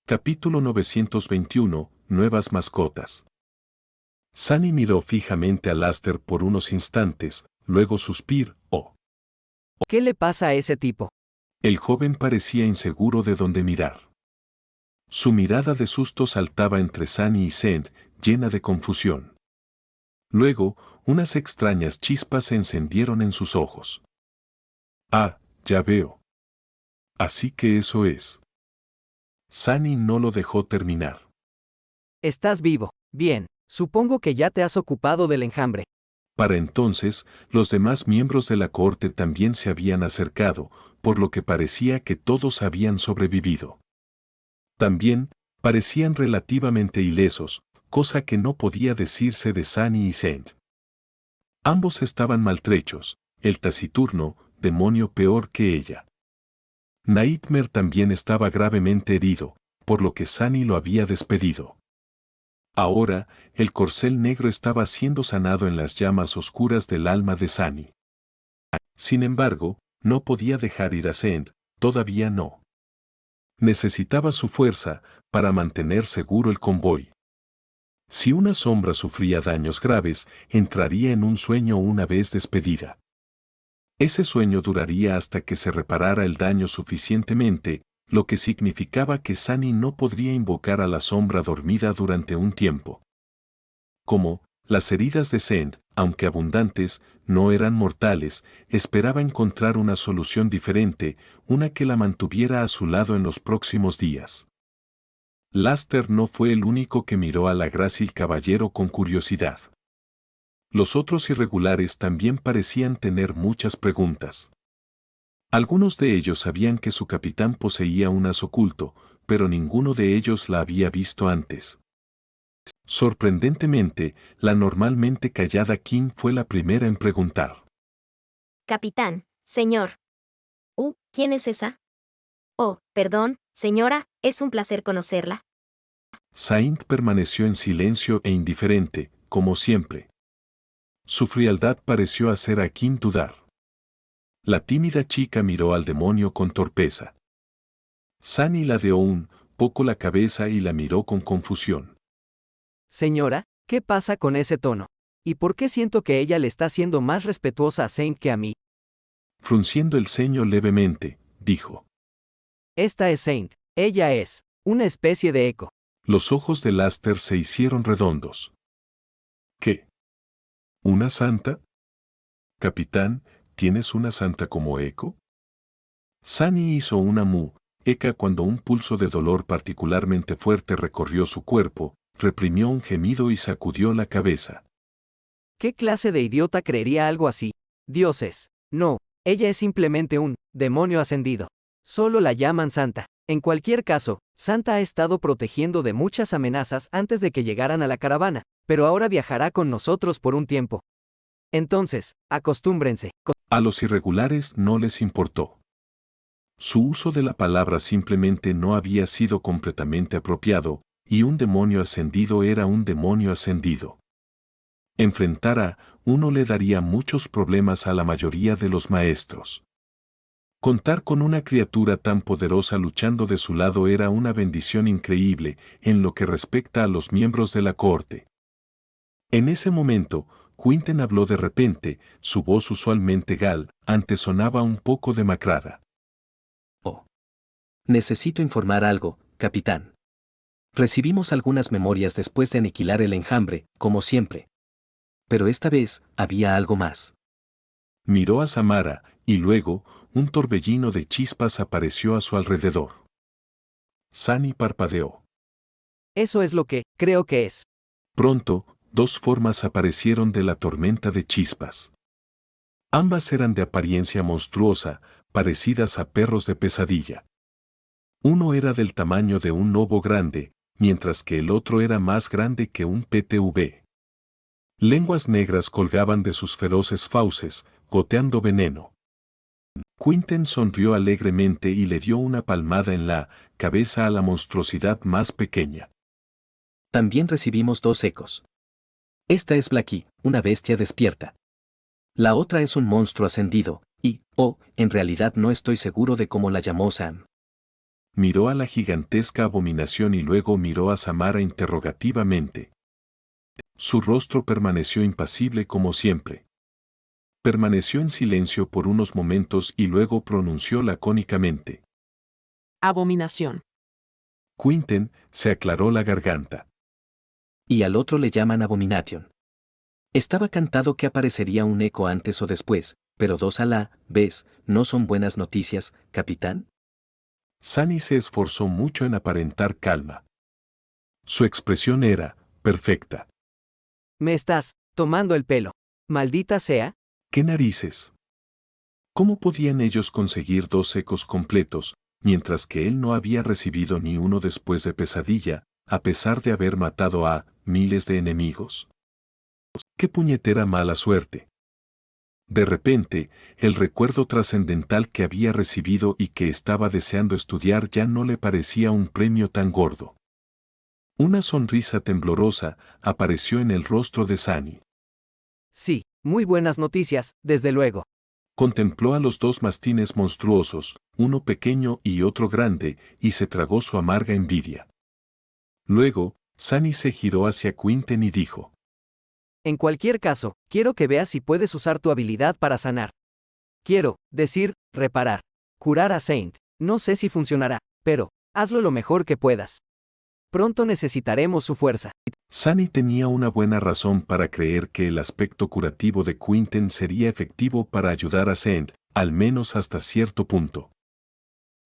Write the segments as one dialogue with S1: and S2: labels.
S1: Capítulo 921. Nuevas mascotas. Sunny miró fijamente a Laster por unos instantes, luego suspiró.
S2: ¿Qué le pasa a ese tipo?
S1: El joven parecía inseguro de dónde mirar. Su mirada de susto saltaba entre Sunny y Sand, llena de confusión. Luego, unas extrañas chispas se encendieron en sus ojos. Ah, ya veo. Así que eso es. Sunny no lo dejó terminar.
S2: Estás vivo. Bien, supongo que ya te has ocupado del enjambre.
S1: Para entonces, los demás miembros de la corte también se habían acercado, por lo que parecía que todos habían sobrevivido. También, parecían relativamente ilesos, cosa que no podía decirse de Sunny y Sand. Ambos estaban maltrechos, el taciturno, demonio peor que ella. Nightmare también estaba gravemente herido, por lo que Sunny lo había despedido. Ahora, el corcel negro estaba siendo sanado en las llamas oscuras del alma de Sunny. Sin embargo, no podía dejar ir a Sand, todavía no. Necesitaba su fuerza para mantener seguro el convoy. Si una sombra sufría daños graves, entraría en un sueño una vez despedida. Ese sueño duraría hasta que se reparara el daño suficientemente, lo que significaba que Sunny no podría invocar a la sombra dormida durante un tiempo. Como, las heridas de Sand, aunque abundantes, no eran mortales, esperaba encontrar una solución diferente, una que la mantuviera a su lado en los próximos días. Laster no fue el único que miró a la grácil caballero con curiosidad. Los otros irregulares también parecían tener muchas preguntas. Algunos de ellos sabían que su capitán poseía un as oculto, pero ninguno de ellos la había visto antes. Sorprendentemente, la normalmente callada Kim fue la primera en preguntar.
S3: Capitán, señor. ¿Quién es esa? Oh, perdón, señora, es un placer conocerla.
S1: Saint permaneció en silencio e indiferente, como siempre. Su frialdad pareció hacer a Kim dudar. La tímida chica miró al demonio con torpeza. Sunny ladeó un poco la cabeza y la miró con confusión.
S2: Señora, ¿qué pasa con ese tono? ¿Y por qué siento que ella le está siendo más respetuosa a Saint que a mí?
S1: Frunciendo el ceño levemente, dijo.
S2: Esta es Saint. Ella es una especie de eco.
S1: Los ojos de Laster se hicieron redondos. ¿Qué? ¿Una santa? Capitán, ¿tienes una santa como eco? Sunny hizo una mueca cuando un pulso de dolor particularmente fuerte recorrió su cuerpo, reprimió un gemido y sacudió la cabeza.
S2: ¿Qué clase de idiota creería algo así? Dioses. No, ella es simplemente un demonio ascendido. Solo la llaman santa. En cualquier caso, Santa ha estado protegiendo de muchas amenazas antes de que llegaran a la caravana, pero ahora viajará con nosotros por un tiempo. Entonces, acostúmbrense.
S1: A los irregulares no les importó. Su uso de la palabra simplemente no había sido completamente apropiado, y un demonio ascendido era un demonio ascendido. Enfrentar a uno le daría muchos problemas a la mayoría de los maestros. Contar con una criatura tan poderosa luchando de su lado era una bendición increíble en lo que respecta a los miembros de la corte. En ese momento, Quinten habló de repente, su voz usualmente galante sonaba un poco demacrada.
S4: Necesito informar algo, capitán. Recibimos algunas memorias después de aniquilar el enjambre, como siempre. Pero esta vez, había algo más.
S1: Miró a Samara, y luego, un torbellino de chispas apareció a su alrededor. Sunny parpadeó.
S2: Eso es lo que creo que es.
S1: Pronto, dos formas aparecieron de la tormenta de chispas. Ambas eran de apariencia monstruosa, parecidas a perros de pesadilla. Uno era del tamaño de un lobo grande, mientras que el otro era más grande que un PTV. Lenguas negras colgaban de sus feroces fauces, goteando veneno. Quinten sonrió alegremente y le dio una palmada en la cabeza a la monstruosidad más pequeña.
S4: También recibimos dos ecos. Esta es Blackie, una bestia despierta. La otra es un monstruo ascendido, y, en realidad no estoy seguro de cómo la llamó Sam.
S1: miró a la gigantesca abominación y luego miró a Samara interrogativamente. Su rostro permaneció impasible como siempre. Permaneció en silencio por unos momentos y luego pronunció lacónicamente.
S5: Abominación.
S1: Quinten se aclaró la garganta.
S4: Y al otro le llaman Abomination. Estaba cantado que aparecería un eco antes o después, pero dos alá, ¿ves? ¿No son buenas noticias, capitán?
S1: Sunny se esforzó mucho en aparentar calma. Su expresión era perfecta.
S2: Me estás tomando el pelo. Maldita sea.
S1: ¿Qué narices? ¿Cómo podían ellos conseguir 2 ecos completos, mientras que él no había recibido ni uno después de Pesadilla, a pesar de haber matado a miles de enemigos? ¡Qué puñetera mala suerte! De repente, el recuerdo trascendental que había recibido y que estaba deseando estudiar ya no le parecía un premio tan gordo. Una sonrisa temblorosa apareció en el rostro de Sunny.
S2: Sí, muy buenas noticias, desde luego.
S1: Contempló a los 2 mastines monstruosos, uno pequeño y otro grande, y se tragó su amarga envidia. Luego, Sunny se giró hacia Quinten y dijo:
S2: En cualquier caso, quiero que veas si puedes usar tu habilidad para sanar. Quiero decir, reparar. Curar a Saint. No sé si funcionará, pero hazlo lo mejor que puedas. Pronto necesitaremos su fuerza.
S1: Sunny tenía una buena razón para creer que el aspecto curativo de Quinten sería efectivo para ayudar a Saint, al menos hasta cierto punto.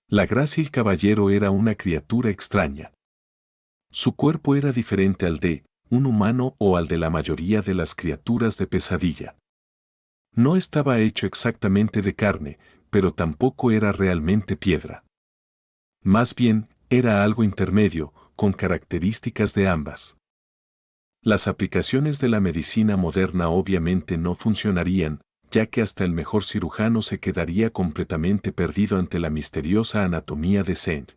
S1: La grácil caballero era una criatura extraña. Su cuerpo era diferente al de un humano o al de la mayoría de las criaturas de Pesadilla. No estaba hecho exactamente de carne, pero tampoco era realmente piedra. Más bien, era algo intermedio, con características de ambas. Las aplicaciones de la medicina moderna obviamente no funcionarían, ya que hasta el mejor cirujano se quedaría completamente perdido ante la misteriosa anatomía de Saint.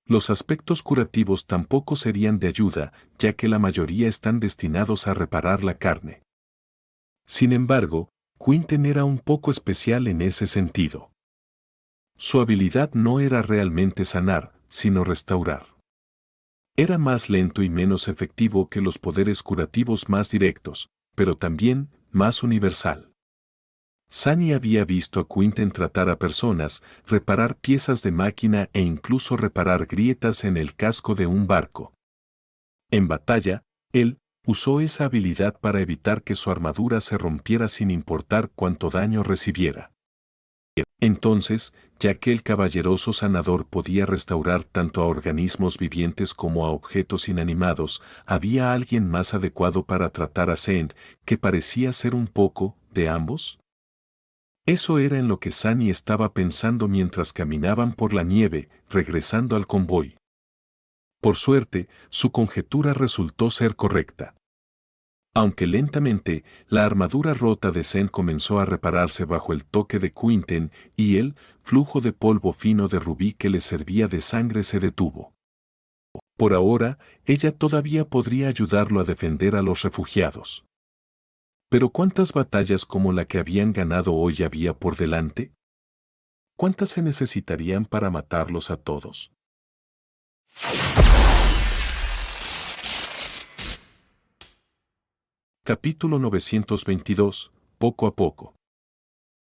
S1: Los aspectos curativos tampoco serían de ayuda, ya que la mayoría están destinados a reparar la carne. Sin embargo, Quinten era un poco especial en ese sentido. Su habilidad no era realmente sanar, sino restaurar. Era más lento y menos efectivo que los poderes curativos más directos, pero también más universal. Sunny había visto a Quinten tratar a personas, reparar piezas de máquina e incluso reparar grietas en el casco de un barco. En batalla, él usó esa habilidad para evitar que su armadura se rompiera sin importar cuánto daño recibiera. Entonces, ya que el caballeroso sanador podía restaurar tanto a organismos vivientes como a objetos inanimados, había alguien más adecuado para tratar a Saint, que parecía ser un poco de ambos. Eso era en lo que Sunny estaba pensando mientras caminaban por la nieve, regresando al convoy. Por suerte, su conjetura resultó ser correcta. Aunque lentamente, la armadura rota de Saint comenzó a repararse bajo el toque de Quinten y el flujo de polvo fino de rubí que le servía de sangre se detuvo. Por ahora, ella todavía podría ayudarlo a defender a los refugiados. Pero ¿cuántas batallas como la que habían ganado hoy había por delante? ¿Cuántas se necesitarían para matarlos a todos? Capítulo 922, poco a poco.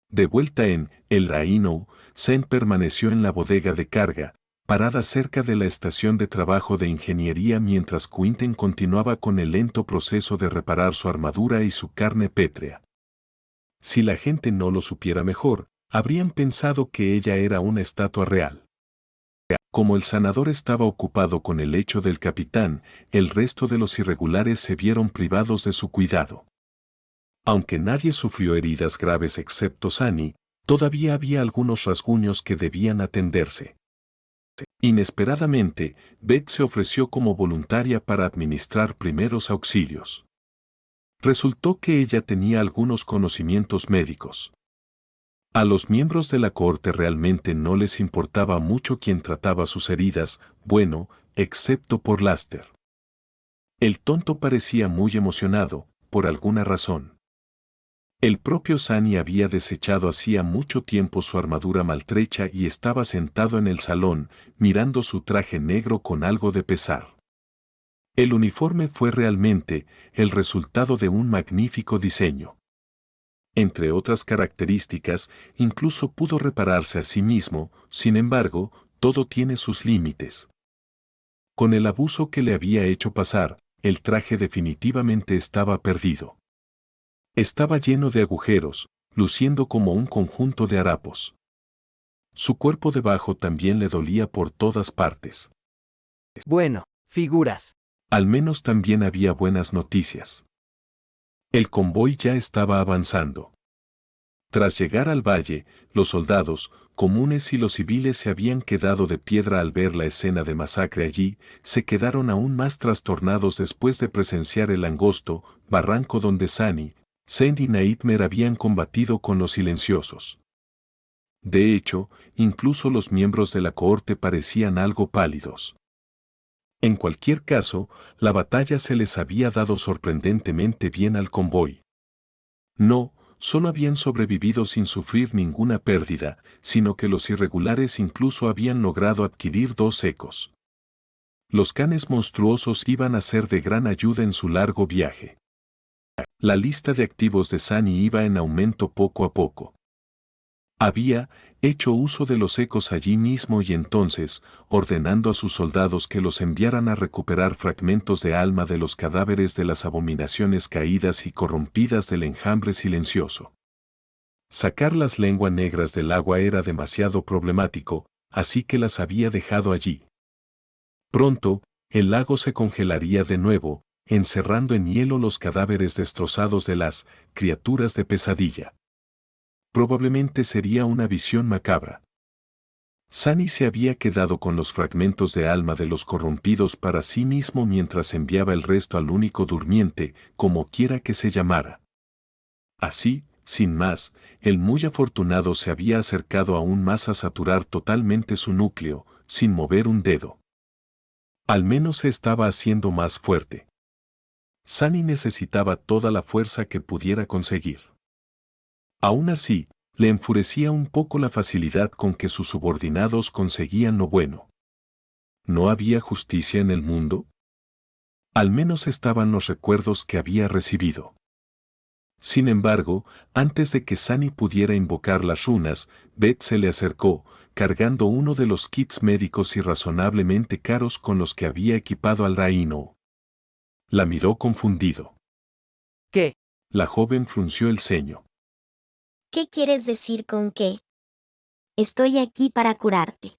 S1: De vuelta en El Reino, Saint permaneció en la bodega de carga, parada cerca de la estación de trabajo de ingeniería mientras Quinten continuaba con el lento proceso de reparar su armadura y su carne pétrea. Si la gente no lo supiera mejor, habrían pensado que ella era una estatua real. Como el sanador estaba ocupado con el lecho del capitán, el resto de los irregulares se vieron privados de su cuidado. Aunque nadie sufrió heridas graves excepto Sunny, todavía había algunos rasguños que debían atenderse. Inesperadamente, Beth se ofreció como voluntaria para administrar primeros auxilios. Resultó que ella tenía algunos conocimientos médicos. A los miembros de la corte realmente no les importaba mucho quién trataba sus heridas, bueno, excepto por Laster. El tonto parecía muy emocionado, por alguna razón. El propio Sunny había desechado hacía mucho tiempo su armadura maltrecha y estaba sentado en el salón, mirando su traje negro con algo de pesar. El uniforme fue realmente el resultado de un magnífico diseño. Entre otras características, incluso pudo repararse a sí mismo, sin embargo, todo tiene sus límites. Con el abuso que le había hecho pasar, el traje definitivamente estaba perdido. Estaba lleno de agujeros, luciendo como un conjunto de harapos. Su cuerpo debajo también le dolía por todas partes.
S2: Bueno, figuras.
S1: Al menos también había buenas noticias. El convoy ya estaba avanzando. Tras llegar al valle, los soldados, comunes y los civiles se habían quedado de piedra al ver la escena de masacre allí, se quedaron aún más trastornados después de presenciar el angosto barranco donde Sunny, Zend y Nightmare habían combatido con los silenciosos. De hecho, incluso los miembros de la cohorte parecían algo pálidos. En cualquier caso, la batalla se les había dado sorprendentemente bien al convoy. No, solo habían sobrevivido sin sufrir ninguna pérdida, sino que los irregulares incluso habían logrado adquirir 2 ecos. Los canes monstruosos iban a ser de gran ayuda en su largo viaje. La lista de activos de Sunny iba en aumento poco a poco. Había hecho uso de los ecos allí mismo y entonces, ordenando a sus soldados que los enviaran a recuperar fragmentos de alma de los cadáveres de las abominaciones caídas y corrompidas del enjambre silencioso. Sacar las lenguas negras del agua era demasiado problemático, así que las había dejado allí. Pronto, el lago se congelaría de nuevo, encerrando en hielo los cadáveres destrozados de las criaturas de pesadilla. Probablemente sería una visión macabra. Sunny se había quedado con los fragmentos de alma de los corrompidos para sí mismo mientras enviaba el resto al único durmiente, como quiera que se llamara. Así, sin más, el muy afortunado se había acercado aún más a saturar totalmente su núcleo, sin mover un dedo. Al menos se estaba haciendo más fuerte. Sunny necesitaba toda la fuerza que pudiera conseguir. Aún así, le enfurecía un poco la facilidad con que sus subordinados conseguían lo bueno. ¿No había justicia en el mundo? Al menos estaban los recuerdos que había recibido. Sin embargo, antes de que Sunny pudiera invocar las runas, Beth se le acercó, cargando uno de los kits médicos irrazonablemente caros con los que había equipado al Rhino. La miró confundido.
S2: ¿Qué?
S1: La joven frunció el ceño.
S3: ¿Qué quieres decir con qué? Estoy aquí para curarte.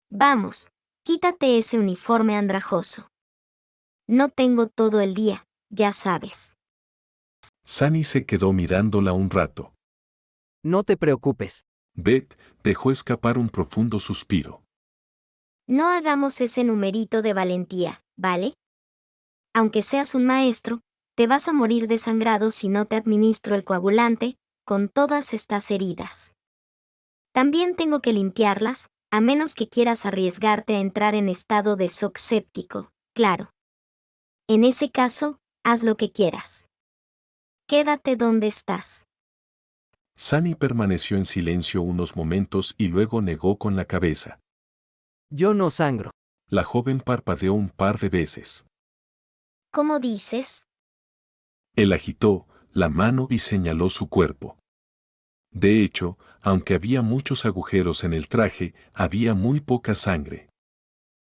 S3: Vamos, quítate ese uniforme andrajoso. No tengo todo el día, ya sabes.
S1: Sunny se quedó mirándola un rato.
S2: No te preocupes.
S1: Beth dejó escapar un profundo suspiro.
S3: No hagamos ese numerito de valentía, ¿vale? Aunque seas un maestro, te vas a morir desangrado si no te administro el coagulante, con todas estas heridas. También tengo que limpiarlas, a menos que quieras arriesgarte a entrar en estado de shock séptico, claro. En ese caso, haz lo que quieras. Quédate donde estás.
S1: Sunny permaneció en silencio unos momentos y luego negó con la cabeza.
S2: Yo no sangro.
S1: La joven parpadeó un par de veces.
S3: ¿Cómo dices?
S1: Él agitó la mano y señaló su cuerpo. De hecho, aunque había muchos agujeros en el traje, había muy poca sangre.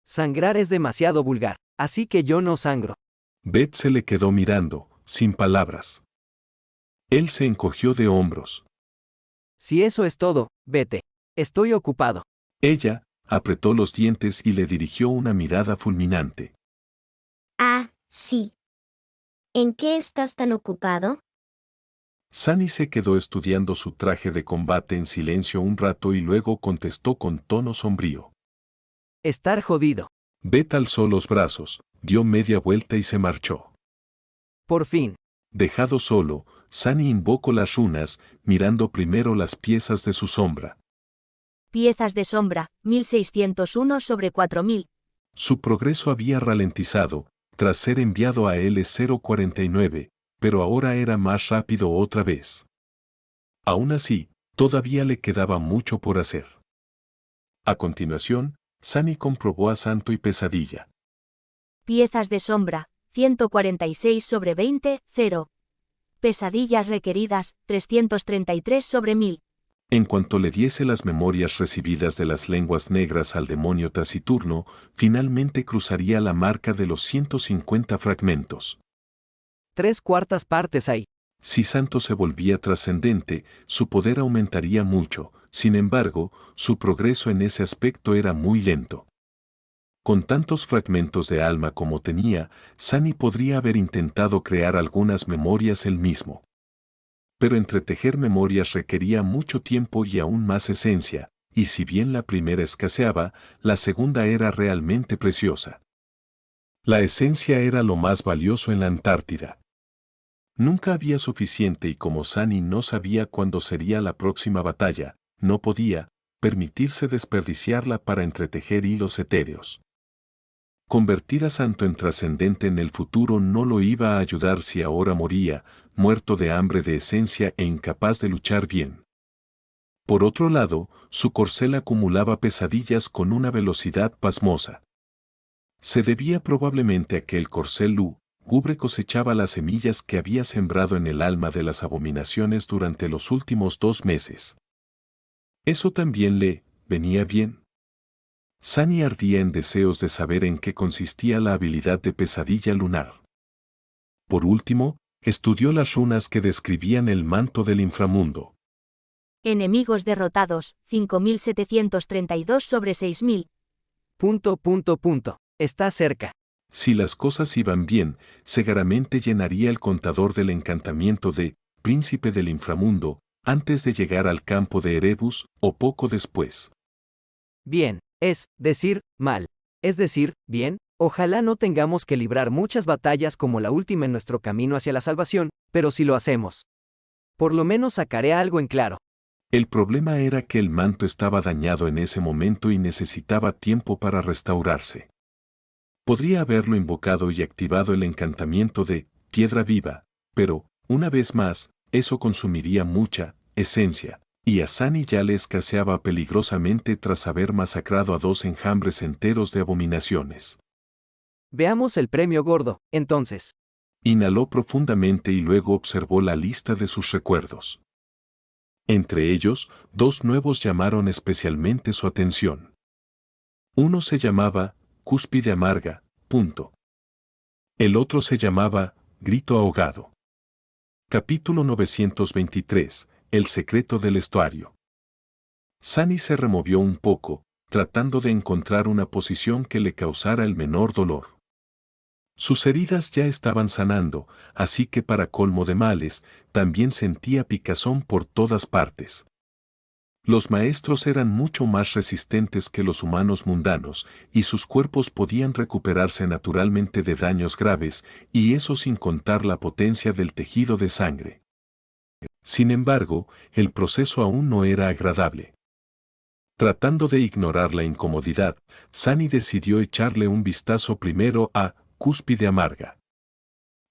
S2: Sangrar es demasiado vulgar, así que yo no sangro.
S1: Beth se le quedó mirando, sin palabras. Él se encogió de hombros.
S2: Si eso es todo, vete. Estoy ocupado.
S1: Ella apretó los dientes y le dirigió una mirada fulminante.
S3: Ah, sí. ¿En qué estás tan ocupado?
S1: Sunny se quedó estudiando su traje de combate en silencio un rato y luego contestó con tono sombrío.
S2: Estar jodido.
S1: Beth alzó los brazos, dio media vuelta y se marchó.
S2: Por fin.
S1: Dejado solo, Sunny invocó las runas, mirando primero las piezas de su sombra.
S6: Piezas de sombra, 1601 sobre 4000.
S1: Su progreso había ralentizado, tras ser enviado a L049, pero ahora era más rápido otra vez. Aún así, todavía le quedaba mucho por hacer. A continuación, Sunny comprobó a Santo y Pesadilla.
S6: Piezas de sombra, 146 sobre 20, 0. Pesadillas requeridas, 333 sobre 1000.
S1: En cuanto le diese las memorias recibidas de las lenguas negras al demonio taciturno, finalmente cruzaría la marca de los 150 fragmentos.
S2: 3/4 partes hay.
S1: Si Santo se volvía trascendente, su poder aumentaría mucho, sin embargo, su progreso en ese aspecto era muy lento. Con tantos fragmentos de alma como tenía, Sunny podría haber intentado crear algunas memorias él mismo. Pero entretejer memorias requería mucho tiempo y aún más esencia, y si bien la primera escaseaba, la segunda era realmente preciosa. La esencia era lo más valioso en la Antártida. Nunca había suficiente y como Sunny no sabía cuándo sería la próxima batalla, no podía permitirse desperdiciarla para entretejer hilos etéreos. Convertir a Santo en trascendente en el futuro no lo iba a ayudar si ahora moría, muerto de hambre de esencia e incapaz de luchar bien. Por otro lado, su corcel acumulaba pesadillas con una velocidad pasmosa. Se debía probablemente a que el corcel lúgubre cosechaba las semillas que había sembrado en el alma de las abominaciones durante los últimos 2 meses. ¿Eso también le venía bien? Sunny ardía en deseos de saber en qué consistía la habilidad de pesadilla lunar. Por último, estudió las runas que describían el manto del inframundo.
S6: Enemigos derrotados, 5732 sobre 6000.
S2: Está cerca.
S1: Si las cosas iban bien, seguramente llenaría el contador del encantamiento de Príncipe del Inframundo antes de llegar al campo de Erebus o poco después.
S2: Bien, es decir, mal. Es decir, bien, ojalá no tengamos que librar muchas batallas como la última en nuestro camino hacia la salvación, pero si lo hacemos, por lo menos sacaré algo en claro.
S1: El problema era que el manto estaba dañado en ese momento y necesitaba tiempo para restaurarse. Podría haberlo invocado y activado el encantamiento de Piedra Viva, pero, una vez más, eso consumiría mucha esencia, y a Sunny ya le escaseaba peligrosamente tras haber masacrado a 2 enjambres enteros de abominaciones.
S2: Veamos el premio gordo, entonces.
S1: Inhaló profundamente y luego observó la lista de sus recuerdos. Entre ellos, 2 nuevos llamaron especialmente su atención. Uno se llamaba Cúspide Amarga, . El otro se llamaba Grito Ahogado. Capítulo 923, El secreto del estuario. Sunny se removió un poco, tratando de encontrar una posición que le causara el menor dolor. Sus heridas ya estaban sanando, así que para colmo de males, también sentía picazón por todas partes. Los maestros eran mucho más resistentes que los humanos mundanos, y sus cuerpos podían recuperarse naturalmente de daños graves, y eso sin contar la potencia del tejido de sangre. Sin embargo, el proceso aún no era agradable. Tratando de ignorar la incomodidad, Sunny decidió echarle un vistazo primero a Cúspide Amarga.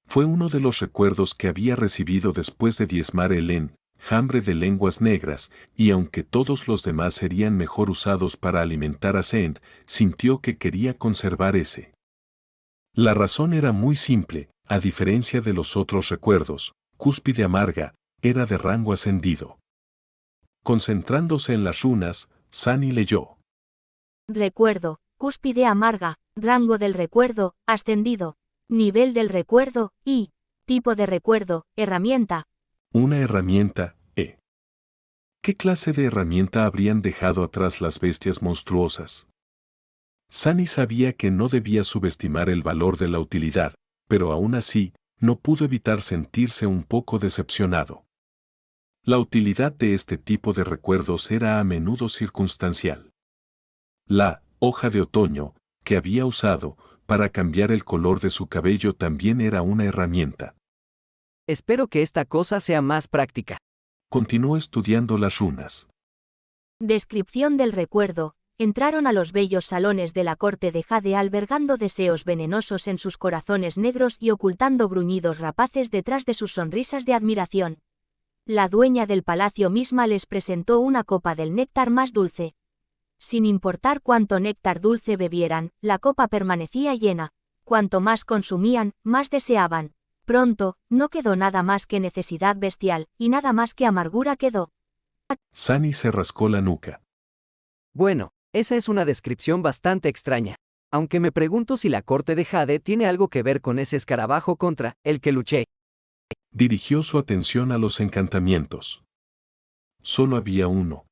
S1: Fue uno de los recuerdos que había recibido después de diezmar el enjambre de lenguas negras, y aunque todos los demás serían mejor usados para alimentar a Zend, sintió que quería conservar ese. La razón era muy simple, a diferencia de los otros recuerdos, Cúspide Amarga era de rango ascendido. Concentrándose en las runas, Sunny leyó.
S6: Recuerdo, cúspide amarga, rango del recuerdo, ascendido, nivel del recuerdo, y tipo de recuerdo, herramienta.
S1: Una herramienta, ¿Qué clase de herramienta habrían dejado atrás las bestias monstruosas? Sunny sabía que no debía subestimar el valor de la utilidad, pero aún así, no pudo evitar sentirse un poco decepcionado. La utilidad de este tipo de recuerdos era a menudo circunstancial. La hoja de otoño, que había usado para cambiar el color de su cabello también era una herramienta.
S2: Espero que esta cosa sea más práctica.
S1: Continuó estudiando las runas.
S6: Descripción del recuerdo, entraron a los bellos salones de la corte de Jade albergando deseos venenosos en sus corazones negros y ocultando gruñidos rapaces detrás de sus sonrisas de admiración. La dueña del palacio misma les presentó una copa del néctar más dulce. Sin importar cuánto néctar dulce bebieran, la copa permanecía llena. Cuanto más consumían, más deseaban. Pronto, no quedó nada más que necesidad bestial, y nada más que amargura quedó.
S1: Sunny se rascó la nuca.
S2: Bueno, esa es una descripción bastante extraña. Aunque me pregunto si la corte de Jade tiene algo que ver con ese escarabajo contra el que luché.
S1: Dirigió su atención a los encantamientos. Solo había uno.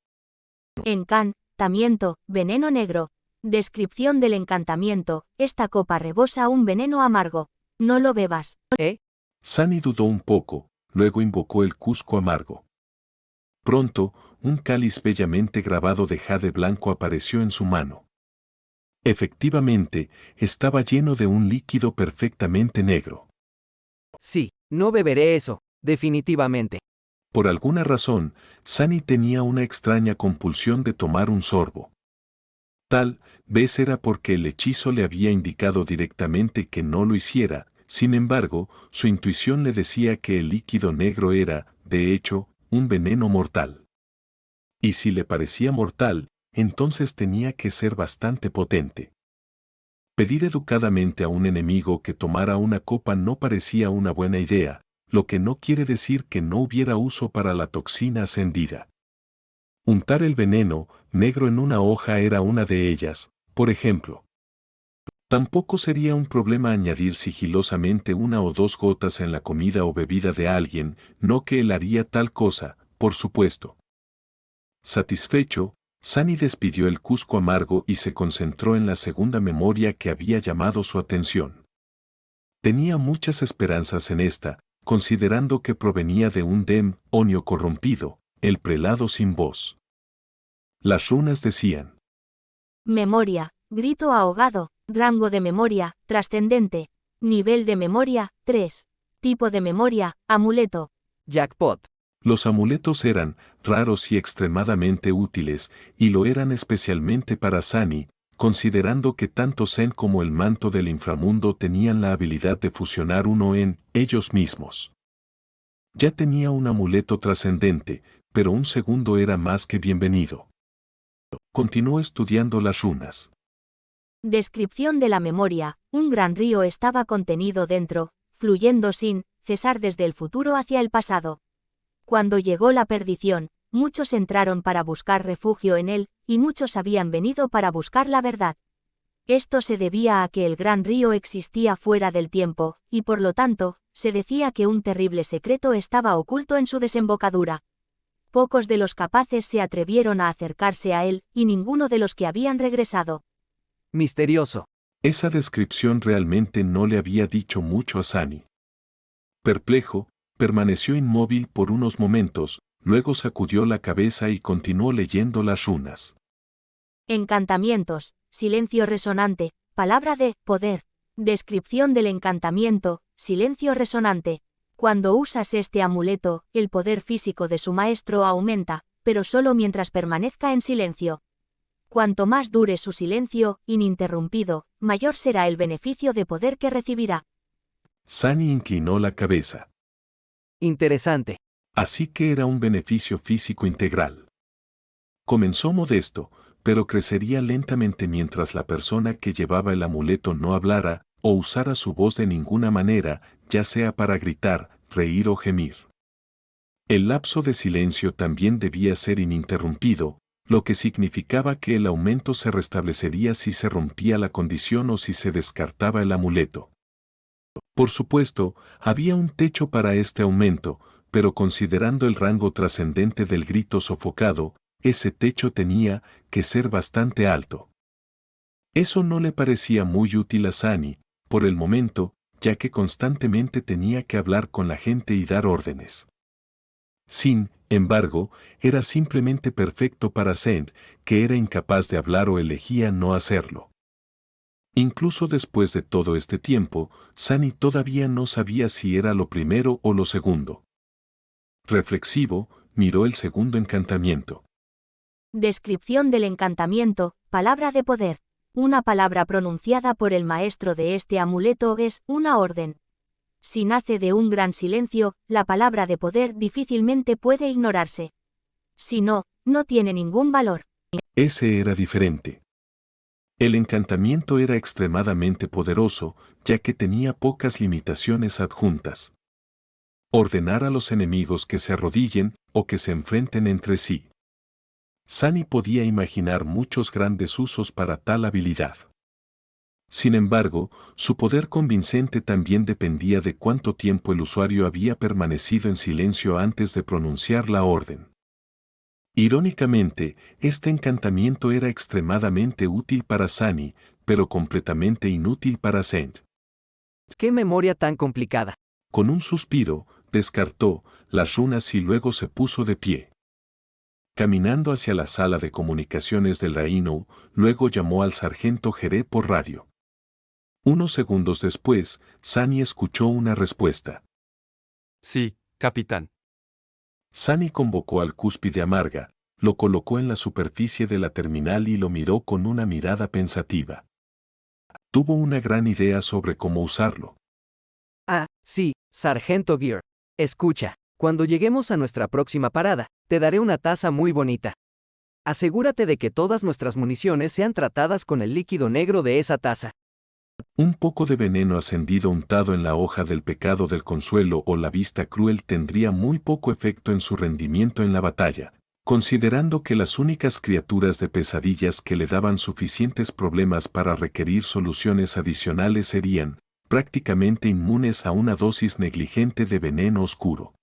S6: Encantamiento, veneno negro. Descripción del encantamiento, esta copa rebosa un veneno amargo. No lo bebas.
S1: Sunny dudó un poco, luego invocó el Cusco amargo. Pronto, un cáliz bellamente grabado de jade blanco apareció en su mano. Efectivamente, estaba lleno de un líquido perfectamente negro.
S2: Sí, no beberé eso, definitivamente.
S1: Por alguna razón, Sunny tenía una extraña compulsión de tomar un sorbo. Tal vez era porque el hechizo le había indicado directamente que no lo hiciera, sin embargo, su intuición le decía que el líquido negro era, de hecho, un veneno mortal. Y si le parecía mortal, entonces tenía que ser bastante potente. Pedir educadamente a un enemigo que tomara una copa no parecía una buena idea, lo que no quiere decir que no hubiera uso para la toxina ascendida. Untar el veneno negro en una hoja era una de ellas, por ejemplo. Tampoco sería un problema añadir sigilosamente 1 o 2 gotas en la comida o bebida de alguien, no que él haría tal cosa, por supuesto. Satisfecho, Sunny despidió el Cusco amargo y se concentró en la segunda memoria que había llamado su atención. Tenía muchas esperanzas en esta, considerando que provenía de un demonio corrompido, el prelado sin voz. Las runas decían:
S6: Memoria, grito ahogado, rango de memoria, trascendente, nivel de memoria, 3, tipo de memoria, amuleto.
S2: Jackpot.
S1: Los amuletos eran raros y extremadamente útiles, y lo eran especialmente para Sunny, considerando que tanto Zen como el manto del inframundo tenían la habilidad de fusionar uno en ellos mismos. Ya tenía un amuleto trascendente, pero un segundo era más que bienvenido. Continuó estudiando las runas.
S6: Descripción de la memoria, un gran río estaba contenido dentro, fluyendo sin cesar desde el futuro hacia el pasado. Cuando llegó la perdición, muchos entraron para buscar refugio en él, y muchos habían venido para buscar la verdad. Esto se debía a que el gran río existía fuera del tiempo, y por lo tanto, se decía que un terrible secreto estaba oculto en su desembocadura. Pocos de los capaces se atrevieron a acercarse a él, y ninguno de los que habían regresado.
S2: Misterioso.
S1: Esa descripción realmente no le había dicho mucho a Sunny. Perplejo, permaneció inmóvil por unos momentos, luego sacudió la cabeza y continuó leyendo las runas.
S6: Encantamientos, silencio resonante, palabra de poder. Descripción del encantamiento, silencio resonante. Cuando usas este amuleto, el poder físico de su maestro aumenta, pero solo mientras permanezca en silencio. Cuanto más dure su silencio, ininterrumpido, mayor será el beneficio de poder que recibirá.
S1: Sunny inclinó la cabeza.
S2: Interesante.
S1: Así que era un beneficio físico integral. Comenzó modesto, pero crecería lentamente mientras la persona que llevaba el amuleto no hablara, o usara su voz de ninguna manera, ya sea para gritar, reír o gemir. El lapso de silencio también debía ser ininterrumpido, lo que significaba que el aumento se restablecería si se rompía la condición o si se descartaba el amuleto. Por supuesto, había un techo para este aumento, pero considerando el rango trascendente del grito sofocado, ese techo tenía que ser bastante alto. Eso no le parecía muy útil a Sunny, por el momento, ya que constantemente tenía que hablar con la gente y dar órdenes. Sin embargo, era simplemente perfecto para Zen, que era incapaz de hablar o elegía no hacerlo. Incluso después de todo este tiempo, Sunny todavía no sabía si era lo primero o lo segundo. Reflexivo, miró el segundo encantamiento.
S6: Descripción del encantamiento, Palabra de poder. Una palabra pronunciada por el maestro de este amuleto es una orden. Si nace de un gran silencio, la palabra de poder difícilmente puede ignorarse. Si no, no tiene ningún valor.
S1: Ese era diferente. El encantamiento era extremadamente poderoso, ya que tenía pocas limitaciones adjuntas. Ordenar a los enemigos que se arrodillen o que se enfrenten entre sí. Sunny podía imaginar muchos grandes usos para tal habilidad. Sin embargo, su poder convincente también dependía de cuánto tiempo el usuario había permanecido en silencio antes de pronunciar la orden. Irónicamente, este encantamiento era extremadamente útil para Sunny, pero completamente inútil para Saint.
S2: ¡Qué memoria tan complicada!
S1: Con un suspiro, descartó las runas y luego se puso de pie. Caminando hacia la sala de comunicaciones del reino, luego llamó al sargento Jeré por radio. Unos segundos después, Sunny escuchó una respuesta.
S7: Sí, capitán.
S1: Sunny convocó al cúspide amarga, lo colocó en la superficie de la terminal y lo miró con una mirada pensativa. Tuvo una gran idea sobre cómo usarlo.
S2: Ah, sí, sargento Gear. Escucha, cuando lleguemos a nuestra próxima parada, te daré una taza muy bonita. Asegúrate de que todas nuestras municiones sean tratadas con el líquido negro de esa taza.
S1: Un poco de veneno ascendido untado en la hoja del pecado del consuelo o la vista cruel tendría muy poco efecto en su rendimiento en la batalla, considerando que las únicas criaturas de pesadillas que le daban suficientes problemas para requerir soluciones adicionales serían, prácticamente inmunes a una dosis negligente de veneno oscuro.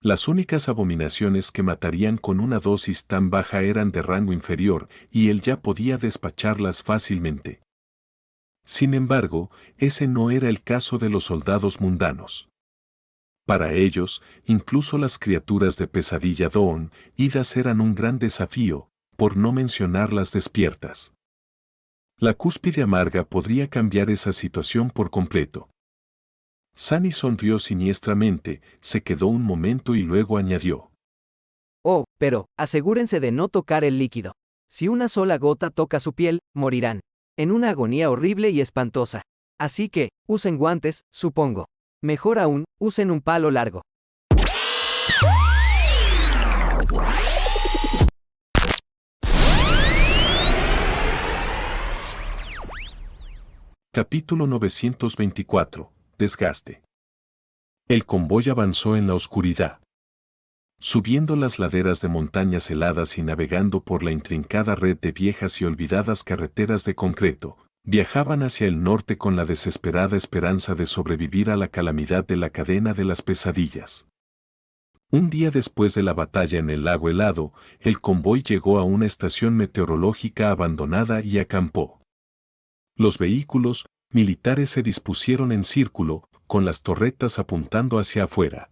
S1: Las únicas abominaciones que matarían con una dosis tan baja eran de rango inferior, y él ya podía despacharlas fácilmente. Sin embargo, ese no era el caso de los soldados mundanos. Para ellos, incluso las criaturas de pesadilla Dawn, idas eran un gran desafío, por no mencionar las despiertas. La cúspide amarga podría cambiar esa situación por completo. Sunny sonrió siniestramente, se quedó un momento y luego añadió.
S2: Oh, pero, asegúrense de no tocar el líquido. Si una sola gota toca su piel, morirán. En una agonía horrible y espantosa. Así que, usen guantes, supongo. Mejor aún, usen un palo largo.
S1: Capítulo 924. Desgaste. El convoy avanzó en la oscuridad. Subiendo las laderas de montañas heladas y navegando por la intrincada red de viejas y olvidadas carreteras de concreto, viajaban hacia el norte con la desesperada esperanza de sobrevivir a la calamidad de la cadena de las pesadillas. Un día después de la batalla en el lago helado, el convoy llegó a una estación meteorológica abandonada y acampó. Los vehículos militares se dispusieron en círculo, con las torretas apuntando hacia afuera.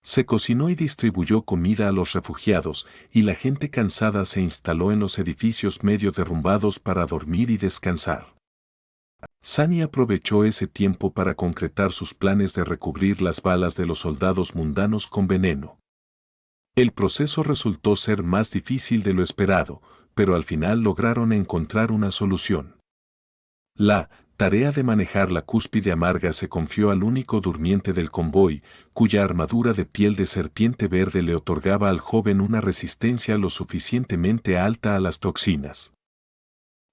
S1: Se cocinó y distribuyó comida a los refugiados, y la gente cansada se instaló en los edificios medio derrumbados para dormir y descansar. Sunny aprovechó ese tiempo para concretar sus planes de recubrir las balas de los soldados mundanos con veneno. El proceso resultó ser más difícil de lo esperado, pero al final lograron encontrar una solución. La tarea de manejar la cúspide amarga se confió al único durmiente del convoy, cuya armadura de piel de serpiente verde le otorgaba al joven una resistencia lo suficientemente alta a las toxinas.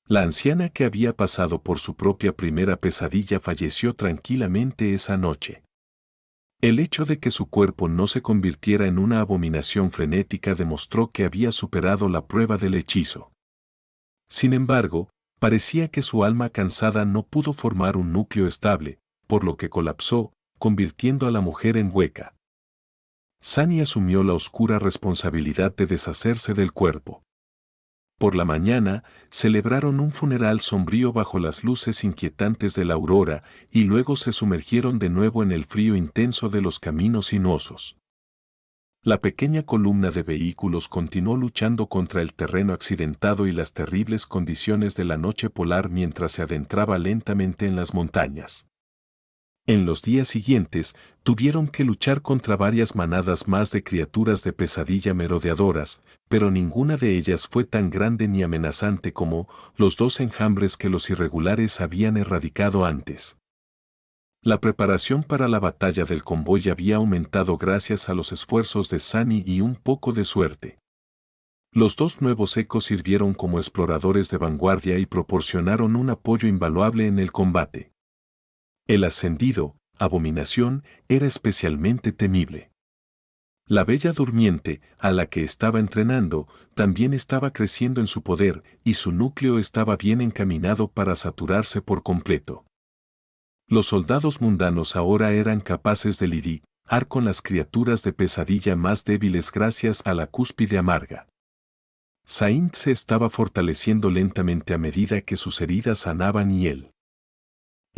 S1: La anciana que había pasado por su propia primera pesadilla falleció tranquilamente esa noche. El hecho de que su cuerpo no se convirtiera en una abominación frenética demostró que había superado la prueba del hechizo. Sin embargo, parecía que su alma cansada no pudo formar un núcleo estable, por lo que colapsó, convirtiendo a la mujer en hueca. Sunny asumió la oscura responsabilidad de deshacerse del cuerpo. Por la mañana, celebraron un funeral sombrío bajo las luces inquietantes de la aurora, y luego se sumergieron de nuevo en el frío intenso de los caminos sinuosos. La pequeña columna de vehículos continuó luchando contra el terreno accidentado y las terribles condiciones de la noche polar mientras se adentraba lentamente en las montañas. En los días siguientes, tuvieron que luchar contra varias manadas más de criaturas de pesadilla merodeadoras, pero ninguna de ellas fue tan grande ni amenazante como los 2 enjambres que los irregulares habían erradicado antes. La preparación para la batalla del convoy había aumentado gracias a los esfuerzos de Sunny y un poco de suerte. Los 2 nuevos ecos sirvieron como exploradores de vanguardia y proporcionaron un apoyo invaluable en el combate. El ascendido, Abominación, era especialmente temible. La Bella Durmiente, a la que estaba entrenando, también estaba creciendo en su poder y su núcleo estaba bien encaminado para saturarse por completo. Los soldados mundanos ahora eran capaces de lidiar con las criaturas de pesadilla más débiles gracias a la cúspide amarga. Saint se estaba fortaleciendo lentamente a medida que sus heridas sanaban y el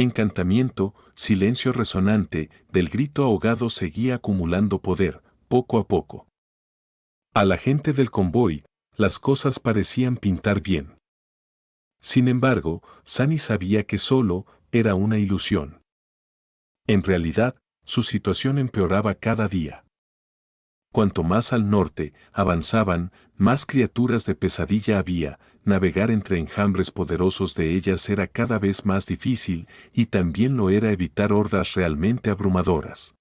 S1: encantamiento, silencio resonante, del grito ahogado seguía acumulando poder, poco a poco. A la gente del convoy, las cosas parecían pintar bien. Sin embargo, Sunny sabía que solo era una ilusión. En realidad, su situación empeoraba cada día. Cuanto más al norte avanzaban, más criaturas de pesadilla había, navegar entre enjambres poderosos de ellas era cada vez más difícil y también lo era evitar hordas realmente abrumadoras.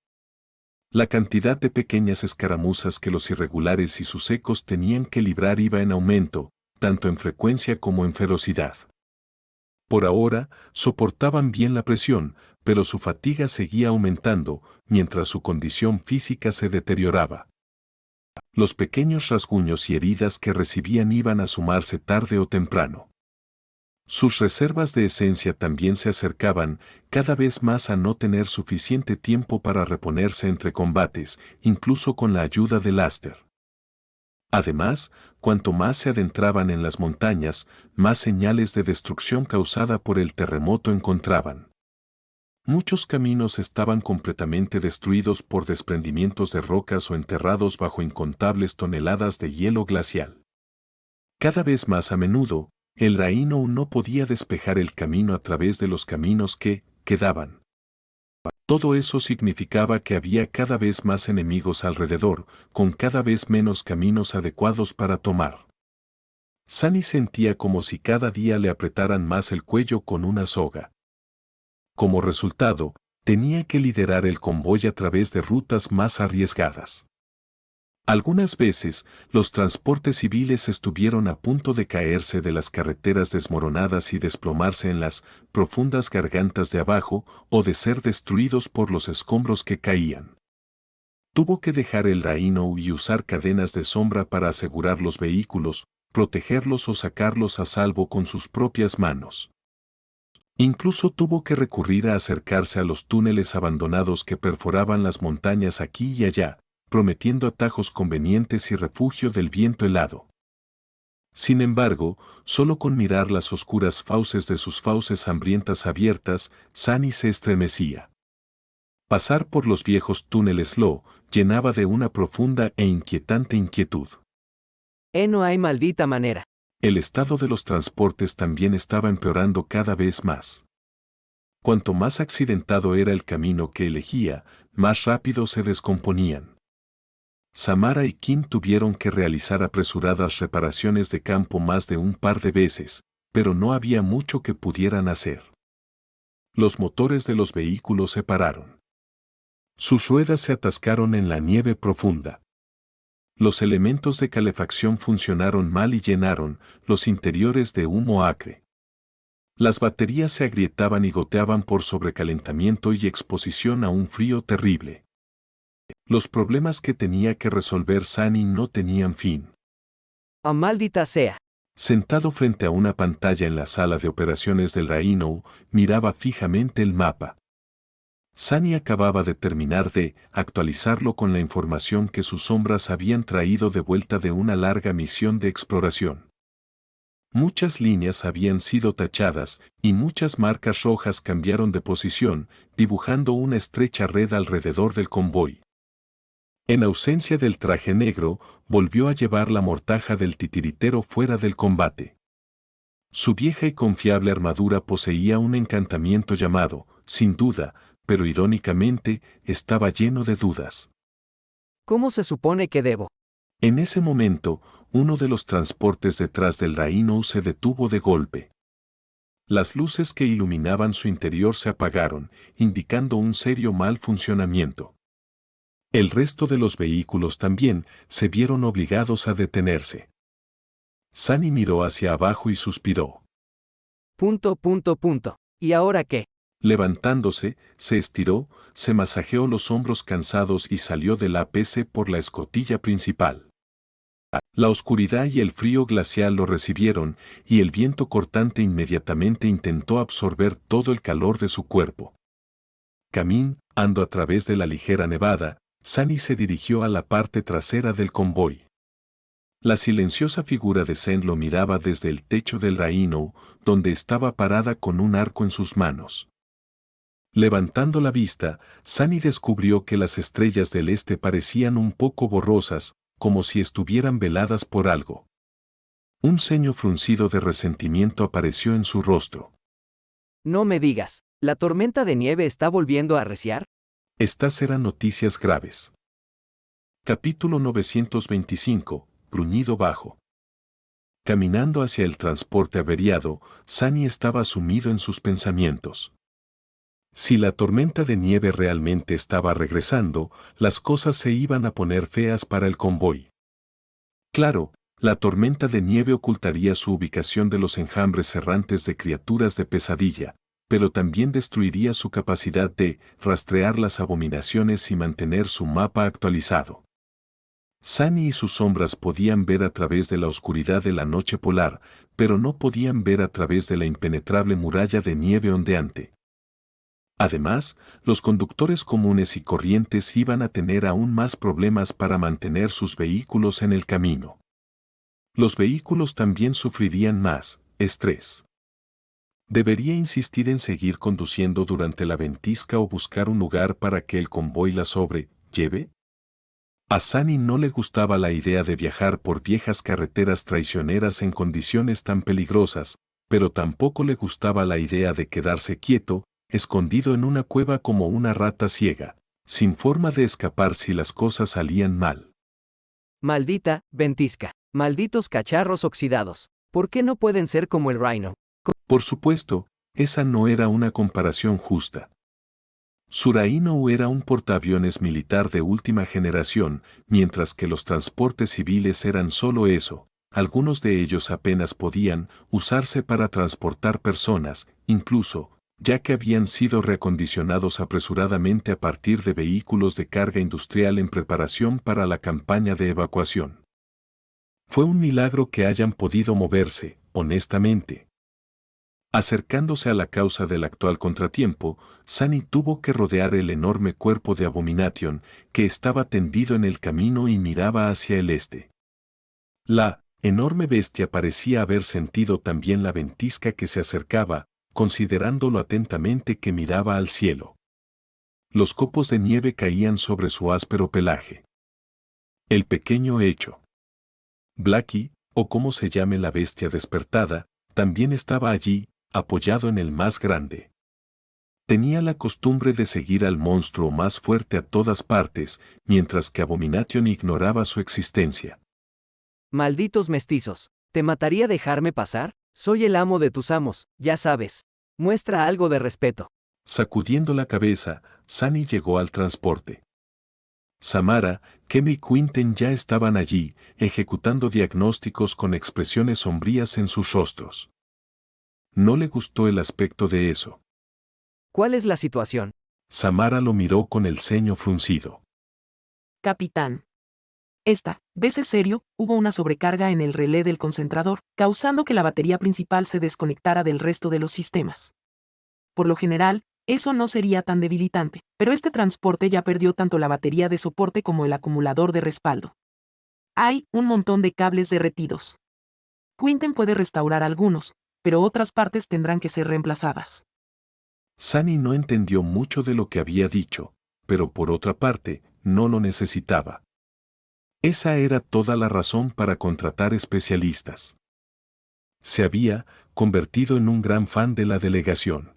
S1: La cantidad de pequeñas escaramuzas que los irregulares y sus ecos tenían que librar iba en aumento, tanto en frecuencia como en ferocidad. Por ahora, soportaban bien la presión, pero su fatiga seguía aumentando, mientras su condición física se deterioraba. Los pequeños rasguños y heridas que recibían iban a sumarse tarde o temprano. Sus reservas de esencia también se acercaban cada vez más a no tener suficiente tiempo para reponerse entre combates, incluso con la ayuda de Laster. Además, cuanto más se adentraban en las montañas, más señales de destrucción causada por el terremoto encontraban. Muchos caminos estaban completamente destruidos por desprendimientos de rocas o enterrados bajo incontables toneladas de hielo glacial. Cada vez más a menudo, el Rhino no podía despejar el camino a través de los caminos que quedaban. Todo eso significaba que había cada vez más enemigos alrededor, con cada vez menos caminos adecuados para tomar. Sunny sentía como si cada día le apretaran más el cuello con una soga. Como resultado, tenía que liderar el convoy a través de rutas más arriesgadas. Algunas veces, los transportes civiles estuvieron a punto de caerse de las carreteras desmoronadas y desplomarse en las profundas gargantas de abajo o de ser destruidos por los escombros que caían. Tuvo que dejar el Rhino y usar cadenas de sombra para asegurar los vehículos, protegerlos o sacarlos a salvo con sus propias manos. Incluso tuvo que recurrir a acercarse a los túneles abandonados que perforaban las montañas aquí y allá, prometiendo atajos convenientes y refugio del viento helado. Sin embargo, solo con mirar las oscuras fauces de sus fauces hambrientas abiertas, Sunny se estremecía. Pasar por los viejos túneles lo llenaba de una profunda e inquietante inquietud.
S2: No hay maldita manera.
S1: El estado de los transportes también estaba empeorando cada vez más. Cuanto más accidentado era el camino que elegía, más rápido se descomponían. Samara y Kim tuvieron que realizar apresuradas reparaciones de campo más de un par de veces, pero no había mucho que pudieran hacer. Los motores de los vehículos se pararon. Sus ruedas se atascaron en la nieve profunda. Los elementos de calefacción funcionaron mal y llenaron los interiores de humo acre. Las baterías se agrietaban y goteaban por sobrecalentamiento y exposición a un frío terrible. Los problemas que tenía que resolver Sunny no tenían fin.
S2: ¡Oh, maldita sea!
S1: Sentado frente a una pantalla en la sala de operaciones del Rhino, miraba fijamente el mapa. Sunny acababa de terminar de actualizarlo con la información que sus sombras habían traído de vuelta de una larga misión de exploración. Muchas líneas habían sido tachadas y muchas marcas rojas cambiaron de posición, dibujando una estrecha red alrededor del convoy. En ausencia del traje negro, volvió a llevar la mortaja del titiritero fuera del combate. Su vieja y confiable armadura poseía un encantamiento llamado, sin duda, pero irónicamente estaba lleno de dudas.
S2: ¿Cómo se supone que debo?
S1: En ese momento, uno de los transportes detrás del Rhino se detuvo de golpe. Las luces que iluminaban su interior se apagaron, indicando un serio mal funcionamiento. El resto de los vehículos también se vieron obligados a detenerse. Sunny miró hacia abajo y suspiró.
S2: ¿Y ahora qué?
S1: Levantándose, se estiró, se masajeó los hombros cansados y salió del APC por la escotilla principal. La oscuridad y el frío glacial lo recibieron, y el viento cortante inmediatamente intentó absorber todo el calor de su cuerpo. Caminando a través de la ligera nevada, Sunny se dirigió a la parte trasera del convoy. La silenciosa figura de Zen lo miraba desde el techo del Rhino, donde estaba parada con un arco en sus manos. Levantando la vista, Sunny descubrió que las estrellas del este parecían un poco borrosas, como si estuvieran veladas por algo. Un ceño fruncido de resentimiento apareció en su rostro.
S2: No me digas, ¿la tormenta de nieve está volviendo a arreciar?
S1: Estas eran noticias graves. Capítulo 925, Bruñido bajo. Caminando hacia el transporte averiado, Sunny estaba sumido en sus pensamientos. Si la tormenta de nieve realmente estaba regresando, las cosas se iban a poner feas para el convoy. Claro, la tormenta de nieve ocultaría su ubicación de los enjambres errantes de criaturas de pesadilla, pero también destruiría su capacidad de rastrear las abominaciones y mantener su mapa actualizado. Sunny y sus sombras podían ver a través de la oscuridad de la noche polar, pero no podían ver a través de la impenetrable muralla de nieve ondeante. Además, los conductores comunes y corrientes iban a tener aún más problemas para mantener sus vehículos en el camino. Los vehículos también sufrirían más estrés. ¿Debería insistir en seguir conduciendo durante la ventisca o buscar un lugar para que el convoy la sobrelleve? A Sunny no le gustaba la idea de viajar por viejas carreteras traicioneras en condiciones tan peligrosas, pero tampoco le gustaba la idea de quedarse quieto, escondido en una cueva como una rata ciega, sin forma de escapar si las cosas salían mal.
S2: Maldita ventisca, malditos cacharros oxidados, ¿por qué no pueden ser como el Rhino?
S1: Por supuesto, esa no era una comparación justa. Su Rhino era un portaaviones militar de última generación, mientras que los transportes civiles eran solo eso. Algunos de ellos apenas podían usarse para transportar personas, incluso, ya que habían sido reacondicionados apresuradamente a partir de vehículos de carga industrial en preparación para la campaña de evacuación. Fue un milagro que hayan podido moverse, honestamente. Acercándose a la causa del actual contratiempo, Sunny tuvo que rodear el enorme cuerpo de Abomination, que estaba tendido en el camino y miraba hacia el este. La enorme bestia parecía haber sentido también la ventisca que se acercaba, considerándolo atentamente que miraba al cielo. Los copos de nieve caían sobre su áspero pelaje. El pequeño hecho. Blackie, o como se llame la bestia despertada, también estaba allí, apoyado en el más grande. Tenía la costumbre de seguir al monstruo más fuerte a todas partes, mientras que Abomination ignoraba su existencia.
S2: Malditos mestizos, ¿te mataría dejarme pasar? Soy el amo de tus amos, ya sabes. Muestra algo de respeto.
S1: Sacudiendo la cabeza, Sunny llegó al transporte. Samara, Kemi y Quinten ya estaban allí, ejecutando diagnósticos con expresiones sombrías en sus rostros. No le gustó el aspecto de eso.
S2: ¿Cuál es la situación?
S1: Samara lo miró con el ceño fruncido.
S5: Capitán. Esta vez es serio, hubo una sobrecarga en el relé del concentrador, causando que la batería principal se desconectara del resto de los sistemas. Por lo general, eso no sería tan debilitante, pero este transporte ya perdió tanto la batería de soporte como el acumulador de respaldo. Hay un montón de cables derretidos. Quinten puede restaurar algunos, pero otras partes tendrán que ser reemplazadas.
S1: Sunny no entendió mucho de lo que había dicho, pero por otra parte, no lo necesitaba. Esa era toda la razón para contratar especialistas. Se había convertido en un gran fan de la delegación.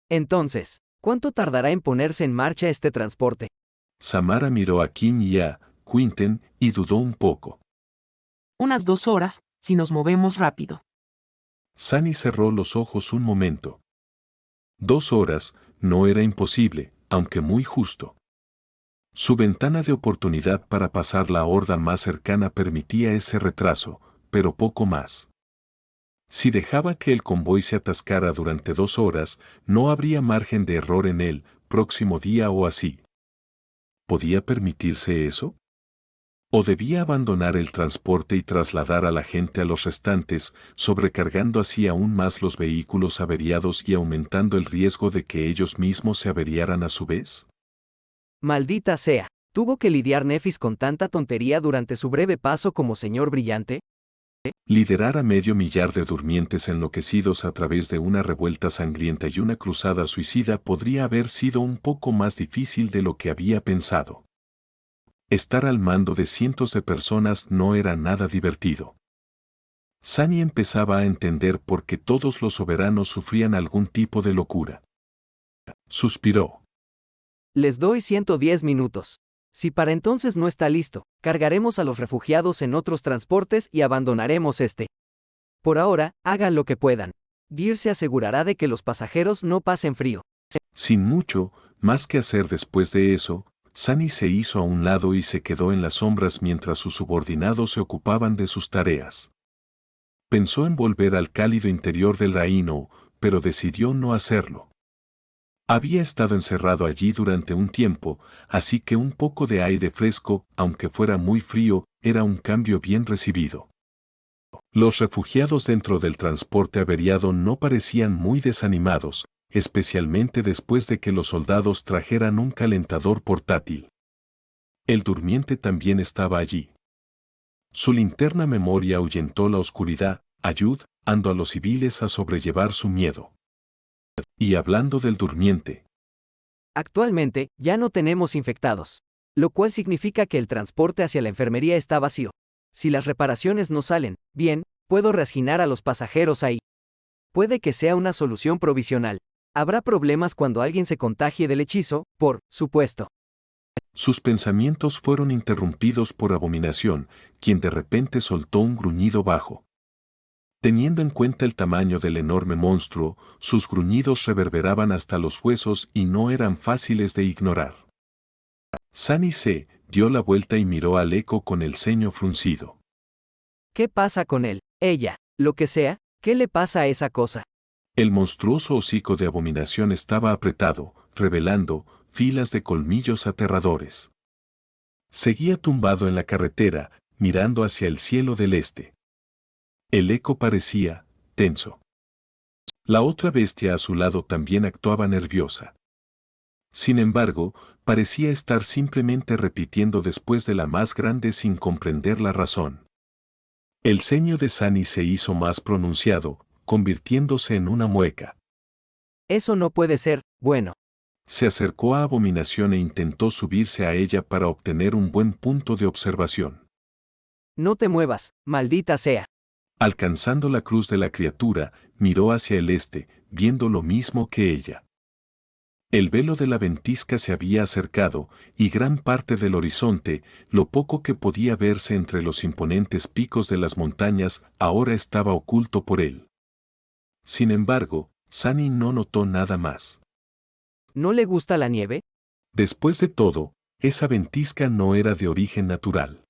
S2: Entonces, ¿Cuánto tardará en ponerse en marcha este transporte?
S1: Samara miró a Kim y a Quinten y dudó un poco.
S5: Unas 2 horas, si nos movemos rápido.
S1: Sunny cerró los ojos un momento. 2 horas no era imposible, aunque muy justo. Su ventana de oportunidad para pasar la horda más cercana permitía ese retraso, pero poco más. Si dejaba que el convoy se atascara durante 2 horas, no habría margen de error en el próximo día o así. ¿Podía permitirse eso? ¿O debía abandonar el transporte y trasladar a la gente a los restantes, sobrecargando así aún más los vehículos averiados y aumentando el riesgo de que ellos mismos se averiaran a su vez?
S2: Maldita sea, ¿tuvo que lidiar Nefis con tanta tontería durante su breve paso como señor brillante?
S1: Liderar a medio millar de durmientes enloquecidos a través de una revuelta sangrienta y una cruzada suicida podría haber sido un poco más difícil de lo que había pensado. Estar al mando de cientos de personas no era nada divertido. Sunny empezaba a entender por qué todos los soberanos sufrían algún tipo de locura. Suspiró.
S2: Les doy 110 minutos. Si para entonces no está listo, cargaremos a los refugiados en otros transportes y abandonaremos este. Por ahora, hagan lo que puedan. Gear se asegurará de que los pasajeros no pasen frío.
S1: Sin mucho más que hacer después de eso, Sunny se hizo a un lado y se quedó en las sombras mientras sus subordinados se ocupaban de sus tareas. Pensó en volver al cálido interior del reino, pero decidió no hacerlo. Había estado encerrado allí durante un tiempo, así que un poco de aire fresco, aunque fuera muy frío, era un cambio bien recibido. Los refugiados dentro del transporte averiado no parecían muy desanimados, especialmente después de que los soldados trajeran un calentador portátil. El durmiente también estaba allí. Su linterna memoria ahuyentó la oscuridad, ayudando a los civiles a sobrellevar su miedo. Y hablando del durmiente.
S2: Actualmente, ya no tenemos infectados. Lo cual significa que el transporte hacia la enfermería está vacío. Si las reparaciones no salen bien, puedo reasignar a los pasajeros ahí. Puede que sea una solución provisional. Habrá problemas cuando alguien se contagie del hechizo, por supuesto.
S1: Sus pensamientos fueron interrumpidos por Abominación, quien de repente soltó un gruñido bajo. Teniendo en cuenta el tamaño del enorme monstruo, sus gruñidos reverberaban hasta los huesos y no eran fáciles de ignorar. Sunny se dio la vuelta y miró al eco con el ceño fruncido.
S2: ¿Qué pasa con él? Ella, lo que sea, ¿qué le pasa a esa cosa?
S1: El monstruoso hocico de Abominación estaba apretado, revelando filas de colmillos aterradores. Seguía tumbado en la carretera, mirando hacia el cielo del este. El eco parecía tenso. La otra bestia a su lado también actuaba nerviosa. Sin embargo, parecía estar simplemente repitiendo después de la más grande sin comprender la razón. El ceño de Sunny se hizo más pronunciado, convirtiéndose en una mueca.
S2: Eso no puede ser, bueno.
S1: Se acercó a Abominación e intentó subirse a ella para obtener un buen punto de observación.
S2: No te muevas, maldita sea.
S1: Alcanzando la cruz de la criatura, miró hacia el este, viendo lo mismo que ella. El velo de la ventisca se había acercado, y gran parte del horizonte, lo poco que podía verse entre los imponentes picos de las montañas, ahora estaba oculto por él. Sin embargo, Sunny no notó nada más.
S2: ¿No le gusta la nieve?
S1: Después de todo, esa ventisca no era de origen natural.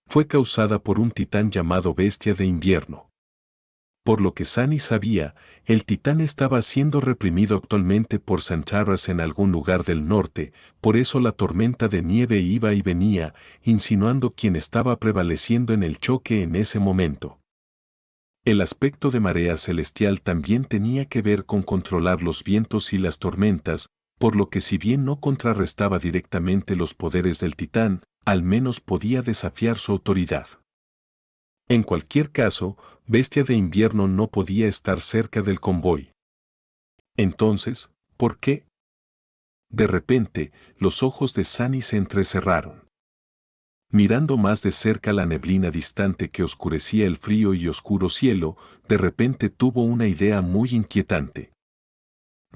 S1: Fue causada por un titán llamado Bestia de Invierno. Por lo que Sunny sabía, el titán estaba siendo reprimido actualmente por Sancharras en algún lugar del norte, por eso la tormenta de nieve iba y venía, insinuando quién estaba prevaleciendo en el choque en ese momento. El aspecto de marea celestial también tenía que ver con controlar los vientos y las tormentas, por lo que si bien no contrarrestaba directamente los poderes del titán, al menos podía desafiar su autoridad. En cualquier caso, Bestia de Invierno no podía estar cerca del convoy. Entonces, ¿por qué? De repente, los ojos de Sunny se entrecerraron. Mirando más de cerca la neblina distante que oscurecía el frío y oscuro cielo, de repente tuvo una idea muy inquietante.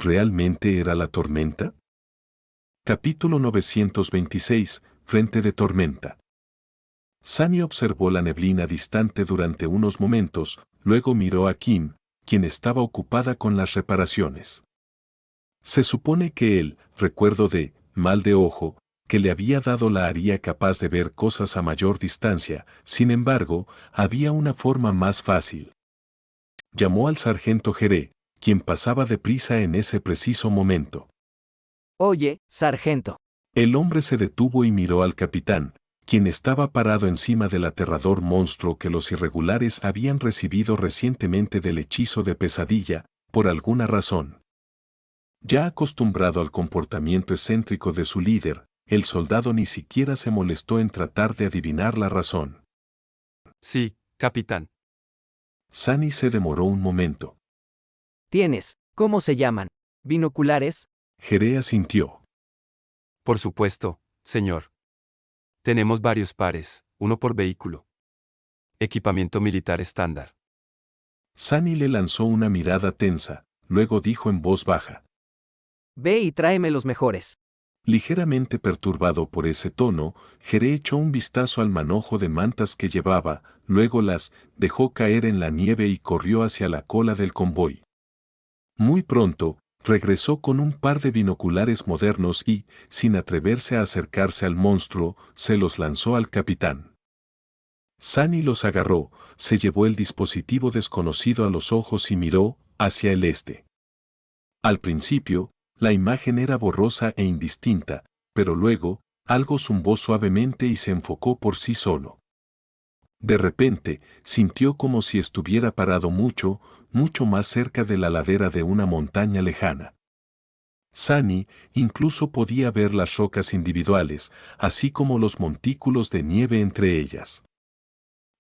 S1: ¿Realmente era la tormenta? Capítulo 926. Frente de tormenta. Sunny observó la neblina distante durante unos momentos, luego miró a Kim, quien estaba ocupada con las reparaciones. Se supone que el recuerdo de mal de ojo que le había dado la haría capaz de ver cosas a mayor distancia, sin embargo, había una forma más fácil. Llamó al sargento Jeré, quien pasaba deprisa en ese preciso momento.
S2: Oye, sargento.
S1: El hombre se detuvo y miró al capitán, quien estaba parado encima del aterrador monstruo que los irregulares habían recibido recientemente del hechizo de pesadilla, por alguna razón. Ya acostumbrado al comportamiento excéntrico de su líder, el soldado ni siquiera se molestó en tratar de adivinar la razón.
S7: Sí, capitán.
S1: Sunny se demoró un momento.
S2: ¿Tienes, cómo se llaman? ¿Binoculares?
S1: Jeré asintió.
S7: Por supuesto, señor. Tenemos varios pares, uno por vehículo. Equipamiento militar estándar.
S1: Sunny le lanzó una mirada tensa, luego dijo en voz baja.
S2: Ve y tráeme los mejores.
S1: Ligeramente perturbado por ese tono, Jeré echó un vistazo al manojo de mantas que llevaba, luego las dejó caer en la nieve y corrió hacia la cola del convoy. Muy pronto, regresó con un par de binoculares modernos y, sin atreverse a acercarse al monstruo, se los lanzó al capitán. Sunny los agarró, se llevó el dispositivo desconocido a los ojos y miró hacia el este. Al principio, la imagen era borrosa e indistinta, pero luego, algo zumbó suavemente y se enfocó por sí solo. De repente, sintió como si estuviera parado mucho, mucho más cerca de la ladera de una montaña lejana. Sunny incluso podía ver las rocas individuales, así como los montículos de nieve entre ellas.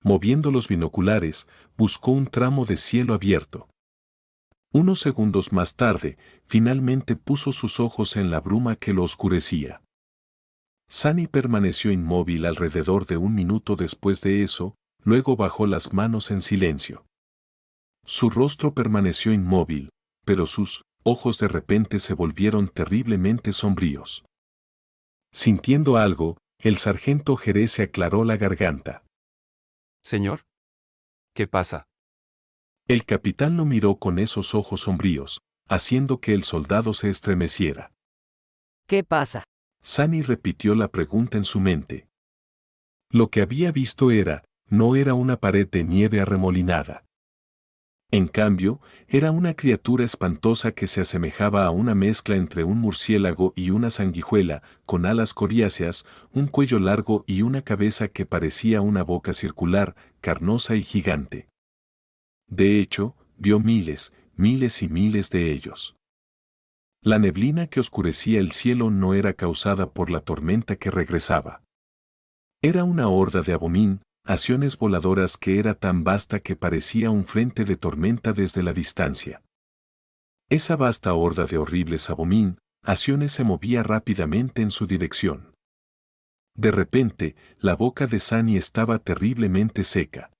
S1: Moviendo los binoculares, buscó un tramo de cielo abierto. Unos segundos más tarde, finalmente puso sus ojos en la bruma que lo oscurecía. Sunny permaneció inmóvil alrededor de un minuto después de eso, luego bajó las manos en silencio. Su rostro permaneció inmóvil, pero sus ojos de repente se volvieron terriblemente sombríos. Sintiendo algo, el sargento Jeré se aclaró la garganta.
S7: Señor. ¿Qué pasa?
S1: El capitán lo miró con esos ojos sombríos, haciendo que el soldado se estremeciera.
S2: ¿Qué pasa?
S1: Sunny repitió la pregunta en su mente. Lo que había visto no era una pared de nieve arremolinada. En cambio, era una criatura espantosa que se asemejaba a una mezcla entre un murciélago y una sanguijuela, con alas coriáceas, un cuello largo y una cabeza que parecía una boca circular, carnosa y gigante. De hecho, vio miles, miles y miles de ellos. La neblina que oscurecía el cielo no era causada por la tormenta que regresaba. Era una horda de abominaciones voladoras que era tan vasta que parecía un frente de tormenta desde la distancia. Esa vasta horda de horribles abominaciones se movía rápidamente en su dirección. De repente, la boca de Sunny estaba terriblemente seca.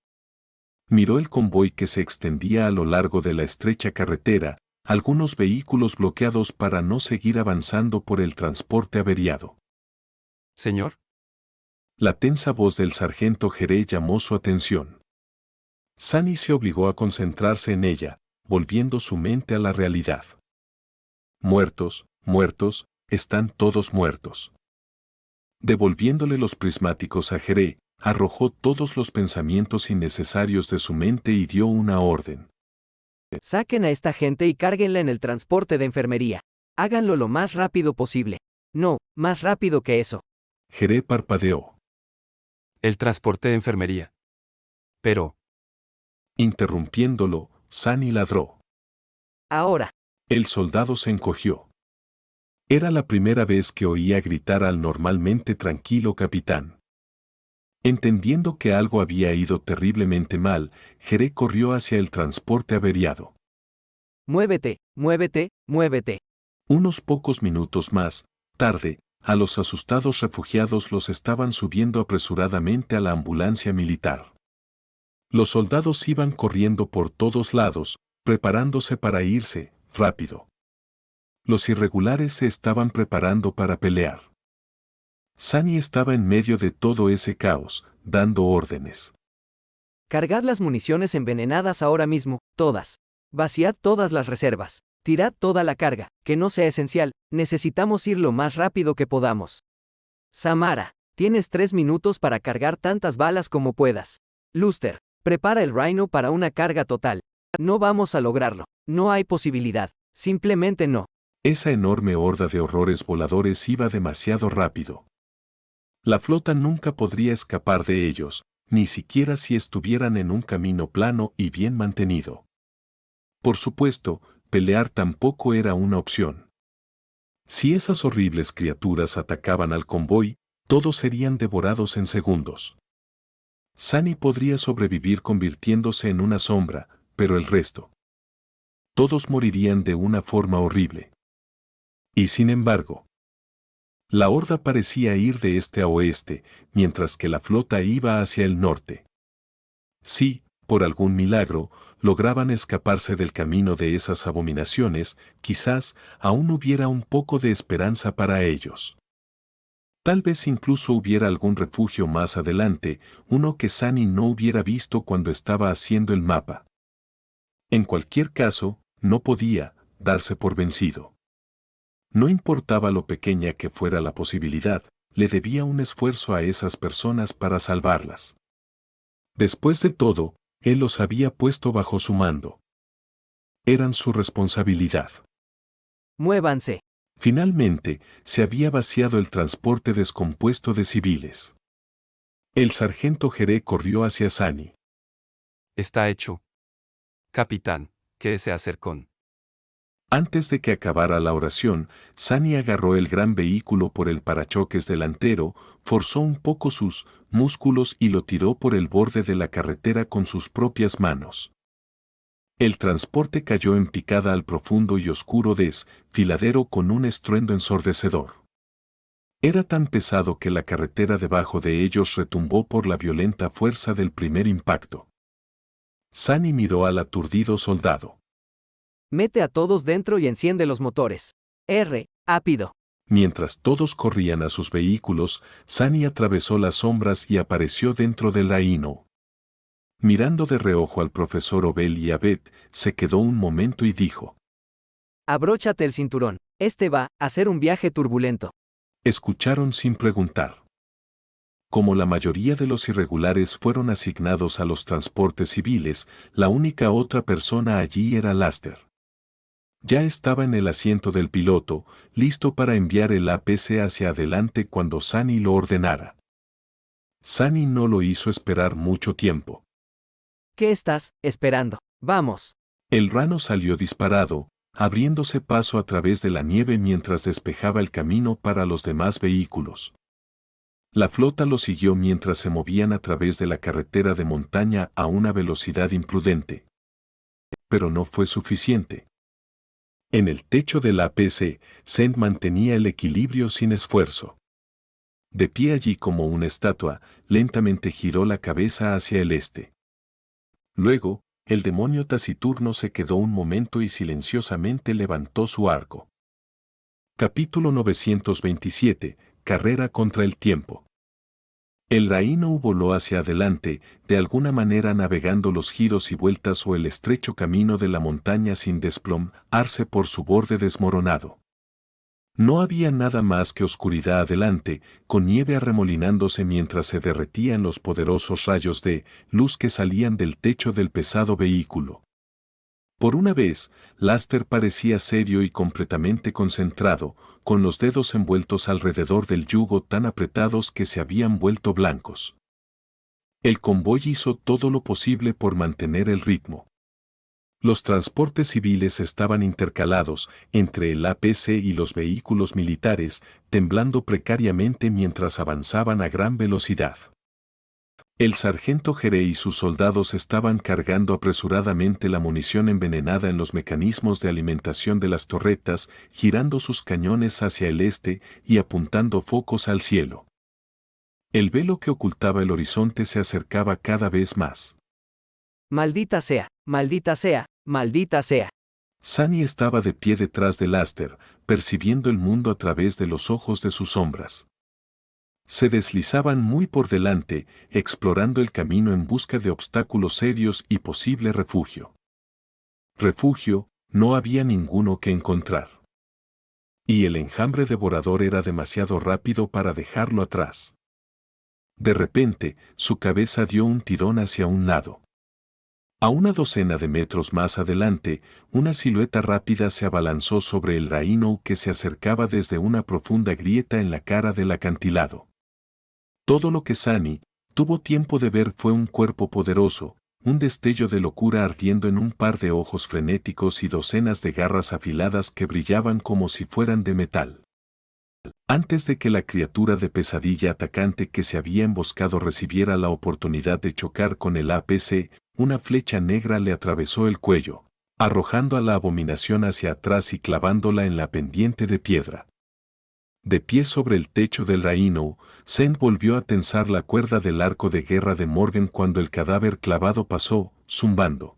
S1: Miró el convoy que se extendía a lo largo de la estrecha carretera, algunos vehículos bloqueados para no seguir avanzando por el transporte averiado.
S7: Señor.
S1: La tensa voz del sargento Jeré llamó su atención. Sunny se obligó a concentrarse en ella, volviendo su mente a la realidad. Muertos, muertos, están todos muertos. Devolviéndole los prismáticos a Jeré, arrojó todos los pensamientos innecesarios de su mente y dio una orden.
S2: Saquen a esta gente y cárguenla en el transporte de enfermería. Háganlo lo más rápido posible. No, más rápido que eso.
S1: Jeré parpadeó.
S7: El transporte de enfermería. Pero.
S1: Interrumpiéndolo, Sunny ladró.
S2: Ahora.
S1: El soldado se encogió. Era la primera vez que oía gritar al normalmente tranquilo capitán. Entendiendo que algo había ido terriblemente mal, Jeré corrió hacia el transporte averiado.
S2: Muévete, muévete, muévete.
S1: Unos pocos minutos más tarde, a los asustados refugiados los estaban subiendo apresuradamente a la ambulancia militar. Los soldados iban corriendo por todos lados, preparándose para irse, rápido. Los irregulares se estaban preparando para pelear. Sunny estaba en medio de todo ese caos, dando órdenes.
S2: Cargad las municiones envenenadas ahora mismo, todas. Vaciad todas las reservas. Tirad toda la carga, que no sea esencial, necesitamos ir lo más rápido que podamos. Samara, tienes 3 minutos para cargar tantas balas como puedas. Luster, prepara el Rhino para una carga total. No vamos a lograrlo, no hay posibilidad, simplemente no.
S1: Esa enorme horda de horrores voladores iba demasiado rápido. La flota nunca podría escapar de ellos, ni siquiera si estuvieran en un camino plano y bien mantenido. Por supuesto, pelear tampoco era una opción. Si esas horribles criaturas atacaban al convoy, todos serían devorados en segundos. Sunny podría sobrevivir convirtiéndose en una sombra, pero el resto. Todos morirían de una forma horrible. Y sin embargo, la horda parecía ir de este a oeste, mientras que la flota iba hacia el norte. Si, por algún milagro, lograban escaparse del camino de esas abominaciones, quizás aún hubiera un poco de esperanza para ellos. Tal vez incluso hubiera algún refugio más adelante, uno que Sunny no hubiera visto cuando estaba haciendo el mapa. En cualquier caso, no podía darse por vencido. No importaba lo pequeña que fuera la posibilidad, le debía un esfuerzo a esas personas para salvarlas. Después de todo, él los había puesto bajo su mando. Eran su responsabilidad.
S2: Muévanse.
S1: Finalmente, se había vaciado el transporte descompuesto de civiles. El sargento Jeré corrió hacia Sunny.
S7: Está hecho. Capitán, quédese a hacer con.
S1: Antes de que acabara la oración, Sunny agarró el gran vehículo por el parachoques delantero, forzó un poco sus músculos y lo tiró por el borde de la carretera con sus propias manos. El transporte cayó en picada al profundo y oscuro desfiladero con un estruendo ensordecedor. Era tan pesado que la carretera debajo de ellos retumbó por la violenta fuerza del primer impacto. Sunny miró al aturdido soldado.
S2: Mete a todos dentro y enciende los motores. Rápido.
S1: Mientras todos corrían a sus vehículos, Sunny atravesó las sombras y apareció dentro del Rhino. Mirando de reojo al profesor Obel y a Beth, se quedó un momento y dijo:
S2: Abróchate el cinturón, este va a ser un viaje turbulento.
S1: Escucharon sin preguntar. Como la mayoría de los irregulares fueron asignados a los transportes civiles, la única otra persona allí era Laster. Ya estaba en el asiento del piloto, listo para enviar el APC hacia adelante cuando Sunny lo ordenara. Sunny no lo hizo esperar mucho tiempo.
S2: ¿Qué estás esperando? Vamos.
S1: El Rhino salió disparado, abriéndose paso a través de la nieve mientras despejaba el camino para los demás vehículos. La flota lo siguió mientras se movían a través de la carretera de montaña a una velocidad imprudente. Pero no fue suficiente. En el techo del APC, Send mantenía el equilibrio sin esfuerzo. De pie allí como una estatua, lentamente giró la cabeza hacia el este. Luego, el demonio taciturno se quedó un momento y silenciosamente levantó su arco. Capítulo 927, Carrera contra el tiempo. El Rhino voló hacia adelante, de alguna manera navegando los giros y vueltas o el estrecho camino de la montaña sin desplomarse por su borde desmoronado. No había nada más que oscuridad adelante, con nieve arremolinándose mientras se derretían los poderosos rayos de luz que salían del techo del pesado vehículo. Por una vez, Laster parecía serio y completamente concentrado, con los dedos envueltos alrededor del yugo tan apretados que se habían vuelto blancos. El convoy hizo todo lo posible por mantener el ritmo. Los transportes civiles estaban intercalados entre el APC y los vehículos militares, temblando precariamente mientras avanzaban a gran velocidad. El sargento Jeré y sus soldados estaban cargando apresuradamente la munición envenenada en los mecanismos de alimentación de las torretas, girando sus cañones hacia el este y apuntando focos al cielo. El velo que ocultaba el horizonte se acercaba cada vez más.
S2: Maldita sea, maldita sea, maldita sea.
S1: Sunny estaba de pie detrás de Laster, percibiendo el mundo a través de los ojos de sus sombras. Se deslizaban muy por delante, explorando el camino en busca de obstáculos serios y posible refugio. Refugio, no había ninguno que encontrar. Y el enjambre devorador era demasiado rápido para dejarlo atrás. De repente, su cabeza dio un tirón hacia un lado. A una docena de metros más adelante, una silueta rápida se abalanzó sobre el Rhino que se acercaba desde una profunda grieta en la cara del acantilado. Todo lo que Sunny tuvo tiempo de ver fue un cuerpo poderoso, un destello de locura ardiendo en un par de ojos frenéticos y docenas de garras afiladas que brillaban como si fueran de metal. Antes de que la criatura de pesadilla atacante que se había emboscado recibiera la oportunidad de chocar con el APC, una flecha negra le atravesó el cuello, arrojando a la abominación hacia atrás y clavándola en la pendiente de piedra. De pie sobre el techo del Rhino, Zend volvió a tensar la cuerda del arco de guerra de Morgan cuando el cadáver clavado pasó, zumbando.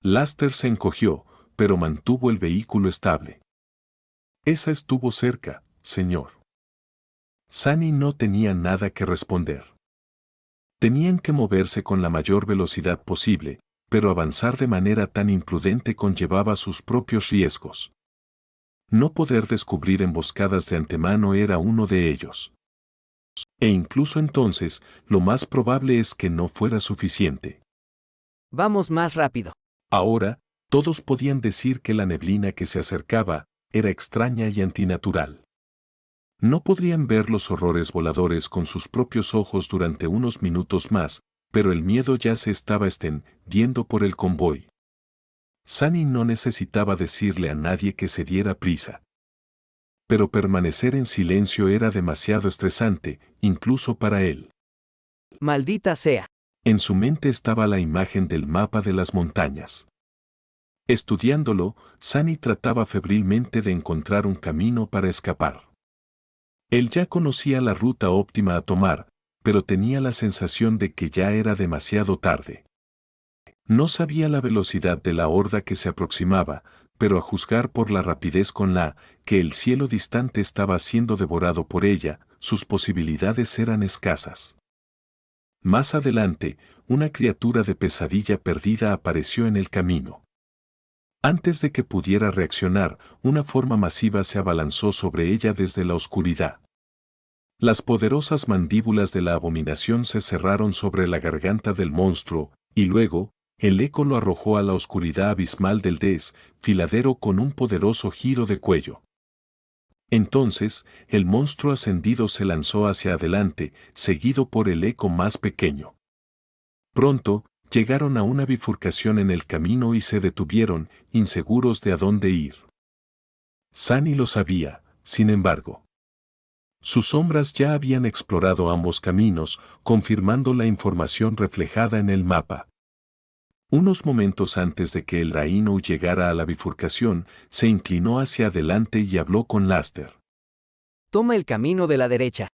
S1: Laster se encogió, pero mantuvo el vehículo estable. Esa estuvo cerca, señor. Sunny no tenía nada que responder. Tenían que moverse con la mayor velocidad posible, pero avanzar de manera tan imprudente conllevaba sus propios riesgos. No poder descubrir emboscadas de antemano era uno de ellos. E incluso entonces, lo más probable es que no fuera suficiente.
S2: Vamos más rápido.
S1: Ahora, todos podían decir que la neblina que se acercaba era extraña y antinatural. No podrían ver los horrores voladores con sus propios ojos durante unos minutos más, pero el miedo ya se estaba extendiendo por el convoy. Sunny no necesitaba decirle a nadie que se diera prisa. Pero permanecer en silencio era demasiado estresante, incluso para él.
S2: Maldita sea.
S1: En su mente estaba la imagen del mapa de las montañas. Estudiándolo, Sunny trataba febrilmente de encontrar un camino para escapar. Él ya conocía la ruta óptima a tomar, pero tenía la sensación de que ya era demasiado tarde. No sabía la velocidad de la horda que se aproximaba, pero a juzgar por la rapidez con la que el cielo distante estaba siendo devorado por ella, sus posibilidades eran escasas. Más adelante, una criatura de pesadilla perdida apareció en el camino. Antes de que pudiera reaccionar, una forma masiva se abalanzó sobre ella desde la oscuridad. Las poderosas mandíbulas de la abominación se cerraron sobre la garganta del monstruo, y luego, el eco lo arrojó a la oscuridad abismal del desfiladero con un poderoso giro de cuello. Entonces, el monstruo ascendido se lanzó hacia adelante, seguido por el eco más pequeño. Pronto, llegaron a una bifurcación en el camino y se detuvieron, inseguros de a dónde ir. Sunny lo sabía, sin embargo. Sus sombras ya habían explorado ambos caminos, confirmando la información reflejada en el mapa. Unos momentos antes de que el Rhino llegara a la bifurcación, se inclinó hacia adelante y habló con Laster.
S2: Toma el camino de la derecha.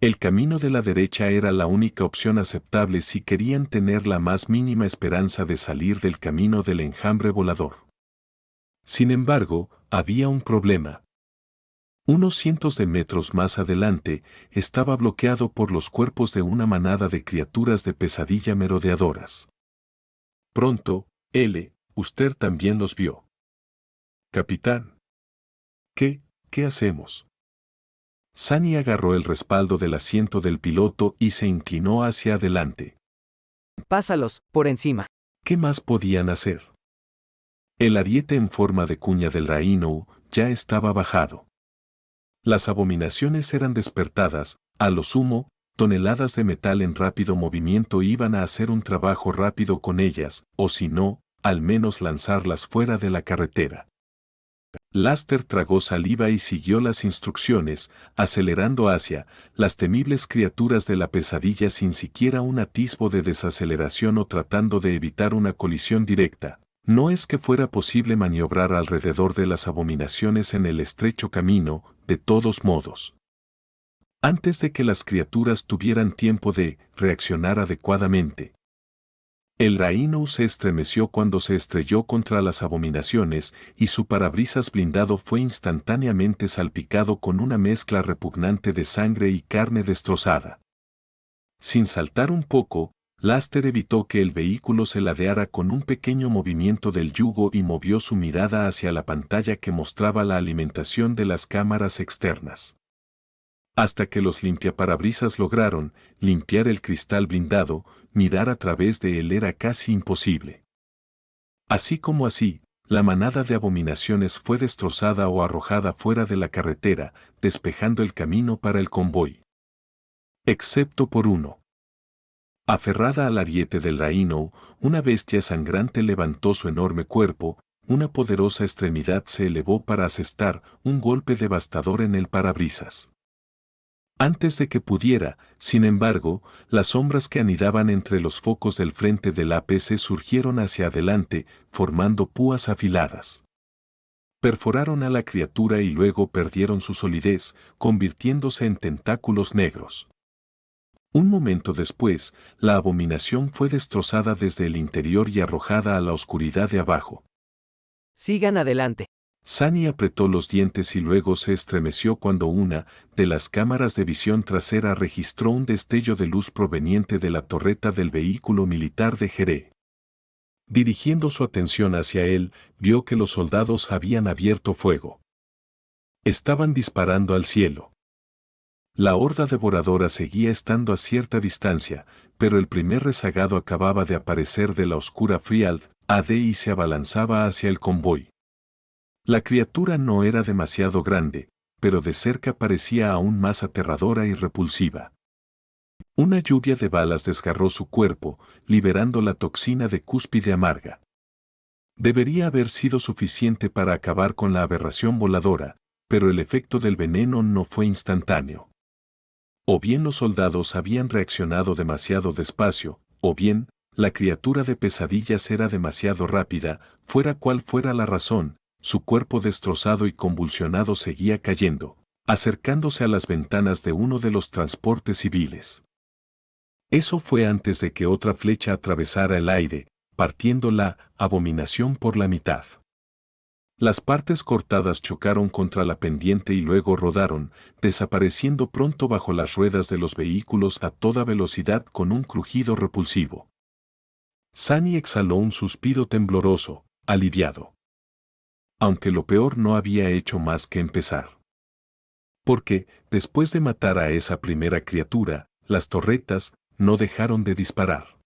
S1: El camino de la derecha era la única opción aceptable si querían tener la más mínima esperanza de salir del camino del enjambre volador. Sin embargo, había un problema. Unos cientos de metros más adelante, estaba bloqueado por los cuerpos de una manada de criaturas de pesadilla merodeadoras. Pronto, usted también los vio. Capitán. ¿Qué hacemos? Sunny agarró el respaldo del asiento del piloto y se inclinó hacia adelante.
S2: Pásalos, por encima.
S1: ¿Qué más podían hacer? El ariete en forma de cuña del Rhino ya estaba bajado. Las abominaciones eran despertadas, a lo sumo, toneladas de metal en rápido movimiento iban a hacer un trabajo rápido con ellas, o si no, al menos lanzarlas fuera de la carretera. Laster tragó saliva y siguió las instrucciones, acelerando hacia las temibles criaturas de la pesadilla sin siquiera un atisbo de desaceleración o tratando de evitar una colisión directa. No es que fuera posible maniobrar alrededor de las abominaciones en el estrecho camino, de todos modos. Antes de que las criaturas tuvieran tiempo de reaccionar adecuadamente. El Rhino se estremeció cuando se estrelló contra las abominaciones y su parabrisas blindado fue instantáneamente salpicado con una mezcla repugnante de sangre y carne destrozada. Sin saltar un poco, Laster evitó que el vehículo se ladeara con un pequeño movimiento del yugo y movió su mirada hacia la pantalla que mostraba la alimentación de las cámaras externas. Hasta que los limpiaparabrisas lograron limpiar el cristal blindado, mirar a través de él era casi imposible. Así como así, la manada de abominaciones fue destrozada o arrojada fuera de la carretera, despejando el camino para el convoy. Excepto por uno. Aferrada al ariete del Rhino, una bestia sangrante levantó su enorme cuerpo, una poderosa extremidad se elevó para asestar un golpe devastador en el parabrisas. Antes de que pudiera, sin embargo, las sombras que anidaban entre los focos del frente del APC surgieron hacia adelante, formando púas afiladas. Perforaron a la criatura y luego perdieron su solidez, convirtiéndose en tentáculos negros. Un momento después, la abominación fue destrozada desde el interior y arrojada a la oscuridad de abajo.
S2: Sigan adelante.
S1: Sunny apretó los dientes y luego se estremeció cuando una de las cámaras de visión trasera registró un destello de luz proveniente de la torreta del vehículo militar de Jerez. Dirigiendo su atención hacia él, vio que los soldados habían abierto fuego. Estaban disparando al cielo. La horda devoradora seguía estando a cierta distancia, pero el primer rezagado acababa de aparecer de la oscura Friald AD y se abalanzaba hacia el convoy. La criatura no era demasiado grande, pero de cerca parecía aún más aterradora y repulsiva. Una lluvia de balas desgarró su cuerpo, liberando la toxina de cúspide amarga. Debería haber sido suficiente para acabar con la aberración voladora, pero el efecto del veneno no fue instantáneo. O bien los soldados habían reaccionado demasiado despacio, o bien, la criatura de pesadillas era demasiado rápida, fuera cual fuera la razón. Su cuerpo destrozado y convulsionado seguía cayendo, acercándose a las ventanas de uno de los transportes civiles. Eso fue antes de que otra flecha atravesara el aire, partiendo la abominación por la mitad. Las partes cortadas chocaron contra la pendiente y luego rodaron, desapareciendo pronto bajo las ruedas de los vehículos a toda velocidad con un crujido repulsivo. Sunny exhaló un suspiro tembloroso, aliviado. Aunque lo peor no había hecho más que empezar. Porque, después de matar a esa primera criatura, las torretas no dejaron de disparar.